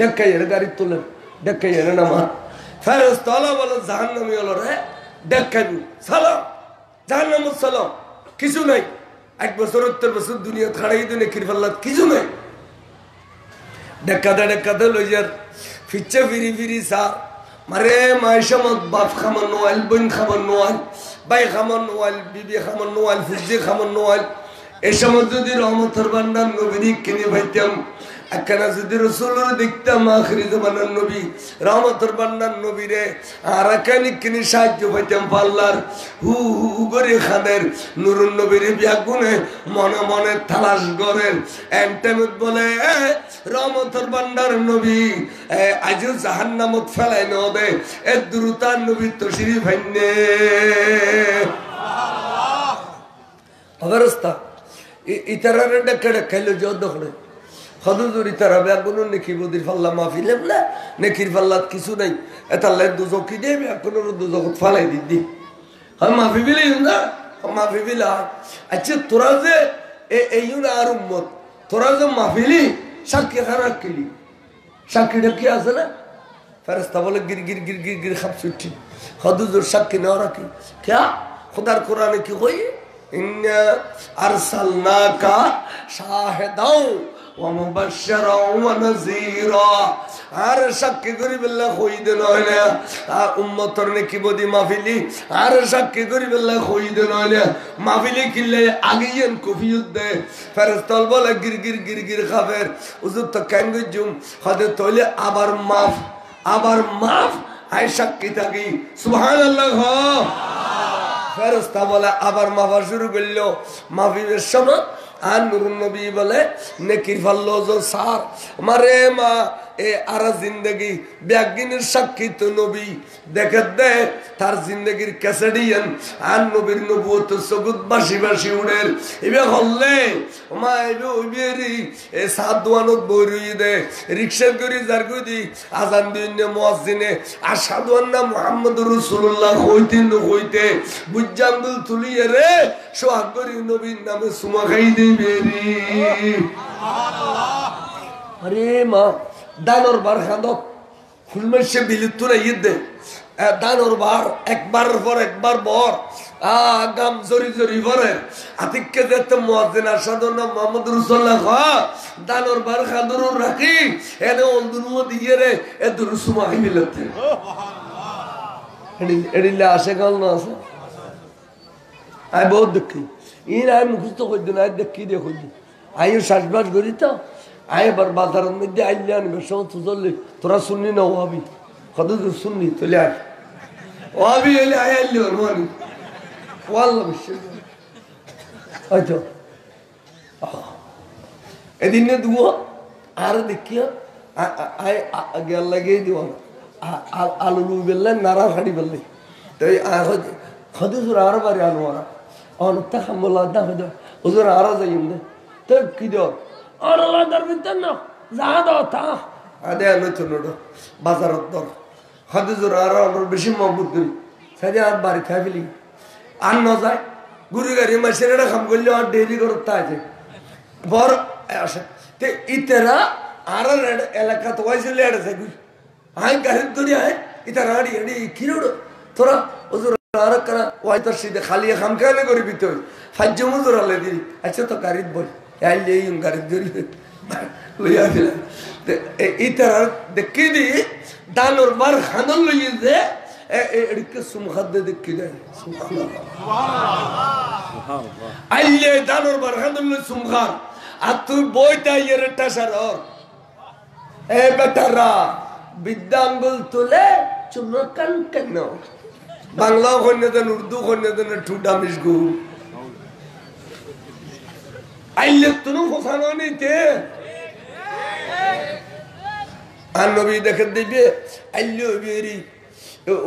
দেখাই গাড়ি তোলেন দেখাই নামা ফেরেশতা হলো বলে জাহান্নামী হলো রে দেখাবি সালাম জাহান্নামুস সালাম কিছু নাই 1 বছর 70 বছর দুনিয়া খাড়াই দিনে নেকির পাল্লা কিছু নাই দেখাতে লইয়ার ফিচ্ছে ফিরি সার মারে মাইশামত বাপ খামান নোয়াল বোন খামান নোয়াল ভাই খামান নোয়াল বিবি খামান নোয়াল ফুজি খামান নোয়াল এই সময় যদি রহমতের বান্দার নবী কিনে পাইতাম একখানা যদি রসুলের দেখতাম আখরি জামানার নবী রহমতের বান্দার নবীরে আর একখানি কিনে সাহায্য পাইতাম পাল্লার হু হু করে খাদের নুরুন নবীরে ব্যাগুনে মনে মনে তালাশ করেন এমটেমত বলে রহমতের বান্দার নবী আজও জাহান্নামত ফেলাই নদে এ দ্রুতার নবী তো সিঁড়ি ভাইনে অবস্থা ইতারারে ডেকে খাইলো যত করে হদুজুর ইতারা ব্যাগুনো নেকি বদির ফাল্লা মাহফিলেম না নেকির ফাল্লাত কিছু নাই এতাল্লাই দুজক কি দিয়ে ব্যাগুনোর দুজকত ফালাই দিদি হ্যাঁ মাফি বিলে না মাফি বিলা আচ্ছা তোরা যে এই আর উম্মত তোরা যে মাহফিলি সাক্ষী খারাপ কিলি সাক্ষীটা কি আছে না ফেরেস্তা বলে গির গির গির গির গির খাপ ছুটি হদুজুর সাক্ষী নেওয়া রাখি ক্যা খুদার কোরআনে কি কই ইন্না আরসালনাকা শাহিদাও ওয়া মুবাশশিরাও ওয়া নাযীরা আর সাক্ষী করি বিল্লাহ কই দেন হইলে উম্মতর নেকি বদি মাহফিলি আর সাক্ষী করি বিল্লাহ কই দেন হইলে মাহফিলি কিলে আগেন কফিয়ত দে ফেরেশতা বলে গির গির গির গির খাবের হুজুর তো কেন গজুম হদে তইলে আবার মাফ আই সাক্ষী থাকি সুবহানাল্লাহ ফেরেশতা বলে আবার মাফা শুরু করলো মাহফিলের সময় আর নুরুন নবী বলে নেকির ফাল্লো সার মারে মা এ আরা জিন্দগি ব্যাগিনের সাক্ষী তো নবী দেখে দে তার জিন্দগির ক্যাসেডিয়ান আর নবীর নবুয়ত সগুদ বাসি বাসি উড়ের এবে হল্লে মা এবে ওইবেরি এ সাত দোয়ানত বইরুই দে রিকশা করি যার কই আজান দিনে মুয়াজ্জিনে আশহাদু আন্না মুহাম্মাদুর রাসূলুল্লাহ হইতে বুজ্জাঙ্গুল তুলিয়ে রে সোহাগ করি নবীর নামে সুমা খাই দিবেরি সুবহানাল্লাহ আরে মা দানোর বার খাদক ফুলমেশে বিলুত না ইদে দানোর বার একবার পর একবার বর গাম জরি জরি ভরে আতিককে যেতে মুয়াজ্জিন আশহাদুন্না মুহাম্মাদুর রাসূলুল্লাহ দানোর বার খাদুর রাখি এনে অন্দুরু দিয়ে রে এ দুরুসুমা হিমিলতে সুবহানাল্লাহ এডিলে আসে গল না আছে আই বহুত দেখি ইন আই মুখস্থ কই দিন আই দেখি দেখি আইও শ্বাসবাস করি তো আয় বার বাজারের মধ্যে আইলে আনবে সময় তুজলে তোরা শুনলি না ওয়াবি কত শুননি তোলে আয় ওয়াবি এলে আয় আইলে ওর মানি ওয়াল্লা বিশ্বাস হয়তো এদিনে দুও আর দেখিয়া আয় গেল লাগিয়ে দিব আলু লু বেললে নাড়া খাড়ি বেললে তো হদুজুর আর বারে আলু আরা অনেকটা খামলা দা হয়তো হুজুর আরা যাই তো কি দেওয়া আর আল্লাহ দরবিদ্দার না যা দাও তা আদে আনো তো নোডো বাজারত দর হদুজুর আর বেশি মহবুত করি সাজে আর বাড়ি খাই ফেলি আর ন যায় গুরু গাড়ি মাসের এটা খাম করলে আর ডেলি করতে আছে বর আসে তে ইতেরা আর এলাকা তো ওয়াইছিল এড়ে থাকি আই গাড়ি ধরি আয় ইতারা আড়ি আড়ি কিরোড় তোরা হুজুর আর করা ওয়াই তোর সিধে খালি খাম খাইলে করি বিতে ফাজ্য মজুর আলে দিই আচ্ছা তো গাড়িত বই আইলে গাড়ি ধরি লইয়া দিলাম ইতারা দেখি দি দানোর বার খানল লইয়ে যে এদিকে সুমখাদ্দে দেখি দেয় আইলে দানোর বার খানল সুমখার আর তুই বইটা ইয়ের টাসার এ বেটারা বিদ্যাঙ্গুল তুলে চুমকান কেন বাংলা কন্যা দেন উর্দু কন্যা দেন ঠুটা মিশগু আইলে তুনু ফসানো নিতে আর নবী দেখে দিবে আইলে ওবিয়েরি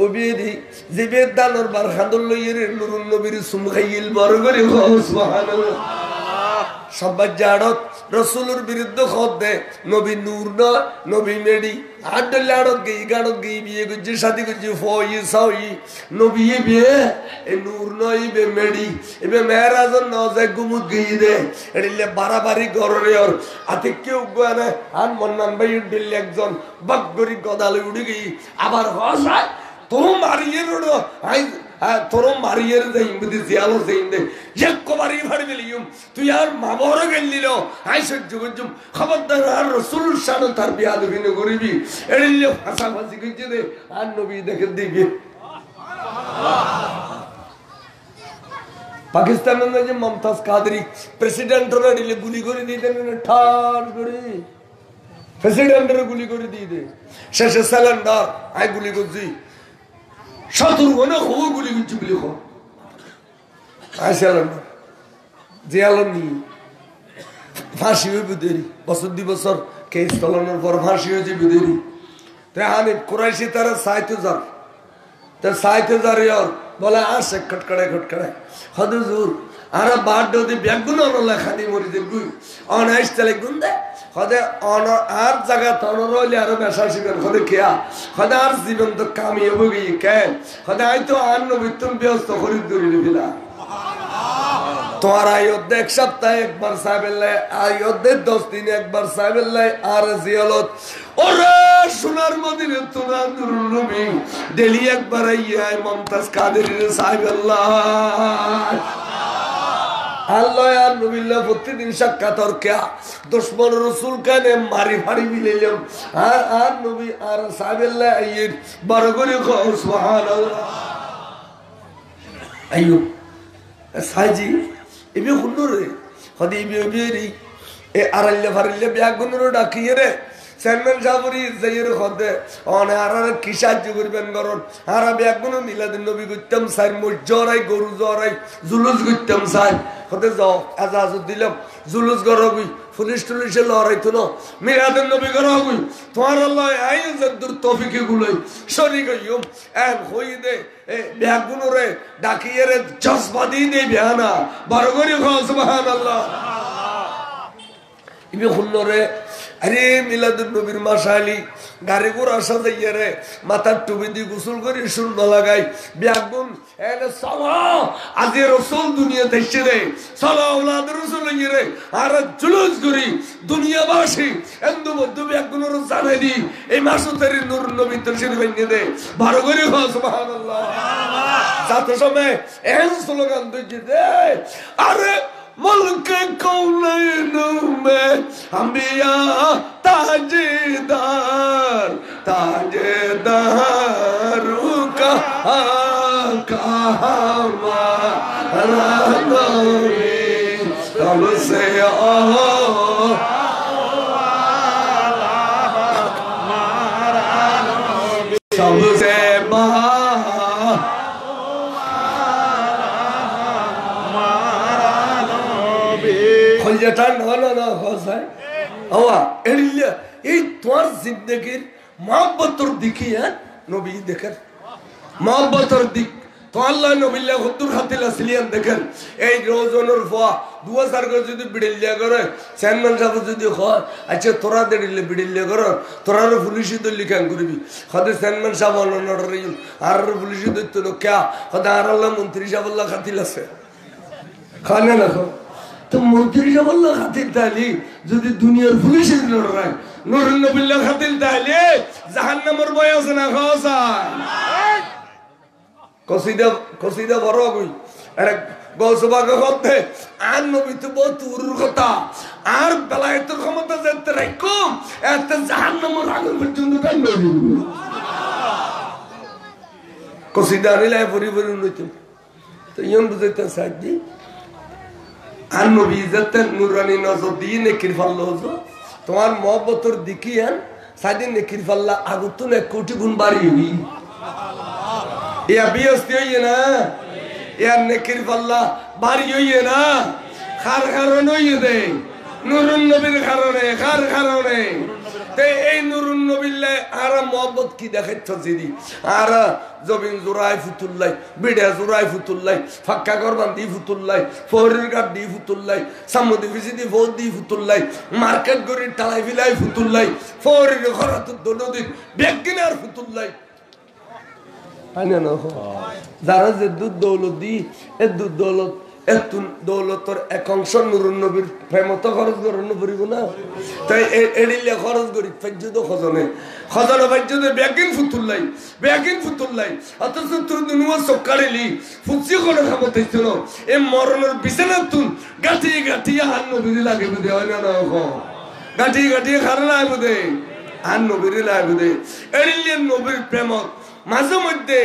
ওবিয়েরি জিবে দানোর বার খাদল লইয়ের নুরুন নবীর সুম খাইল বড় করে সুবহানাল্লাহ সবাই জাড়ত রসুলের বিরুদ্ধে খত দে নবী নূর না নবী মেডি আড লাড়ত গই গাড়ত গই বিয়ে গুজি শাদি গুজি ফই সাই নবী বিয়ে এ নূর নই বে মেডি এবে মেরাজ ন যে গুমুত গই দে এডিলে বারাবারি গররে আর আতে কেউ গনে আন মন্নান ভাই দিল একজন বগরি গদালে উড়ি গই আবার হসায় তোর মারিয়ে রোডো আই তোর মারিয়ে যাইম বুঝি জিয়ালো যাইম দে এক কবারই ভাড়ি দিলিম তুই আর মা বড় গেলিল আই সহ্য করছুম খবরদার আর রাসূল শান তার বিয়াদ বিন করিবি এড়িলে ফাঁসা ফাঁসি কইছে দে আর নবী দেখে দিবি পাকিস্তানের যে মমতাজ কাদরি প্রেসিডেন্টরা দিলে গুলি করে দিতেন ঠার করে প্রেসিডেন্টের গুলি করে দিয়ে দে শেষে সিলিন্ডার আই গুলি করছি শত্রু মনে খুব গুলি করছি গুলি খো আই সিলিন্ডার জিয়ালো নি ফাঁসি হইব দেরি বছর 2 বছর কেস চালানোর পর ফাঁসি হয়েছে দেরি তাই আমি কুরাইশি তারা 60,000 তার 60,000 ইয়ার বলে আসে খটকড়ে হদুজুর আর বাড দি ব্যাগুন লেখা দি মরি দে গুই অনাইস চলে গুন্দে হদে অন আর জায়গা তন রইলে আর বেশা শিবেন হদে কিয়া হদে আর জীবন তো কামি হবো গিয়ে কে হদে আই তো আর নবিতুন ব্যস্ত করি দূরি বিলা তোমার আয়োধ্যে এক সপ্তাহে একবার সাহেবেল্লাই আয়োধ্যে 10 দিনে একবার সাহেবেল্লাই আর জিয়ালত ওরে সোনার মদিনে তোমার নূরুল নবী ডেলি একবার আইয়াই মমতাজ কাদেরীর সাহেবেল্লাহ আল্লাহ আর নবিল্লাহ প্রতিদিন সাক্ষাৎ আর কিয়া দুশমন রাসূল কানে মারি ফাড়ি মিলাইলাম আর নবী আর সাহেবেল্লাহ আইয়ের বড় করে সুবহানাল্লাহ আইয়ো সাজি ইবি খুন্ডরে হদি ইবি ইবি এ আরাল্লে ফারিল্লে ব্যাগুনরো ডাকিয়ে রে সেনমেন সাবরি যাইরে খদে অনে আরার কি সাহায্য করবেন করন আরা ব্যাগুন মিলাদুন নবী কইতাম সাই মজরাই গরু জরাই জুলুস কইতাম সাই খদে যাও আজাজত দিলাম জুলুস গরবই পুলিশ টুলিশে লড়াইতো না মিলাদুন নবী গরবই তোমার আল্লাহ আই যদুর তৌফিকে গুলাই শরী গইম এন হই দে এ ব্যাগুনরে ডাকিয়ে রে জজবাদি দে বিয়ানা বরগরি সুবহানাল্লাহ ইবি খুন্নরে আরে মিলাদুন নবীর মাশাআলি গাড়ি ঘোড়া সাজাইয়া রে মাথার টুপি দিয়ে গোসল করে শূন্য লাগাই ব্যাগুন এনে সালা আজি রাসূল দুনিয়া দেখছে রে সালা আওলাদ রাসূল রে আর জুলুস করি দুনিয়াবাসী এন্দু মধ্যে ব্যাগুনের জানাই দি এই মাসুতের নূর নবী তরশিদ ভেঙে দে ভালো করে সুবহানাল্লাহ সাথে সময় এন স্লোগান দিচ্ছে দে আরে मुल्क कौनैन में अंबिया ताजदार का हमारा नबी तब से सबसे যেটা না হয় এই তোমার জিন্দগির মহব্বতর দিকে নবী দেখেন মহব্বতর দিক তো আল্লাহ নবিল্লাহ হুদ্দুর খাতিল আসলিয়ান দেখেন এই রোজনের ফোয়া 2000 করে যদি বিড়িল্লা করে চেয়ারম্যান সাহেব যদি হয় আচ্ছা তোরা দিলে বিড়িল্লা করো তোরা পুলিশি তো লিখান করবি হতে চেয়ারম্যান সাহেব অনর আর পুলিশি দৈত্য কে হতে আর আল্লাহ মন্ত্রী সাহেব আল্লাহ খাতিল আছে খানে না তো মন্ত্রী সাহেব খাতির তাহলে যদি দুনিয়ার পুলিশের লড়াই নুরুল নবিল্লাহ খাতির তাহলে জাহান্নামের ভয় আছে না খাওয়া কসিদা বড় কই আরে গৌসবাকে করতে আর নবী তো বহুত কথা আর বেলায়েতের ক্ষমতা যেতে রাখুম এত জাহান্নামের আগুন পর্যন্ত টান কসিদা নিলে পরিবর্তন হইতো তো ইয়ন বুঝাইতে সাহায্য আর নবী যেতেন নুরানি নজর দিয়ে নেকির ফাল্লা হতো তোমার মহব্বতর দিকিয়ান সাইদিন নেকির ফাল্লা আগুতুন 1 কোটি গুণ বাড়ি হই ইয়া বিয়স্তি হইয়ে না ইয়া নেকির ফাল্লা বাড়ি হইয়ে না খার কারণে হইয়ে দে নুরুন নবীর কারণে খার কারণে তে এই নুরুন নবিল্লাহ আর মহব্বত কি দেখাইতো জিদি আর জবিন জুরাই ফুতুল্লাই বিড়া জুরাই ফুতুল্লাই ফাক্কা করবান দি ফুতুল্লাই ফরির গাড দি ফুতুল্লাই সামুদি ফিসিদি ফোদ দি ফুতুল্লাই মার্কেট গরি টালাই ফিলাই ফুতুল্লাই ফরির খরাত দনদি বেগিনার ফুতুল্লাই আনে না যারা যে দুধ দৌলত দি এ দুধ দৌলত এতুন দৌলতর এক অংশ নুরুন নবীর প্রেমত খরচ করুন পড়িব না তাই এড়িলে খরচ করি ফাজ্যুদ খজনে খজনে ফাজ্যুদ বেগিন ফুতুল্লাই অথচ তুই দুনুয়া সকালেলি ফুচি করে খাবতেছিল এ মরণের বিছানা তুন গাঠি গাঠি হান নবীর লাগে বুঝে হয় না গাঠি গাঠি খার নাই বুঝে হান নবীর লাগে বুঝে এড়িলে নবীর প্রেমত মাঝে মধ্যে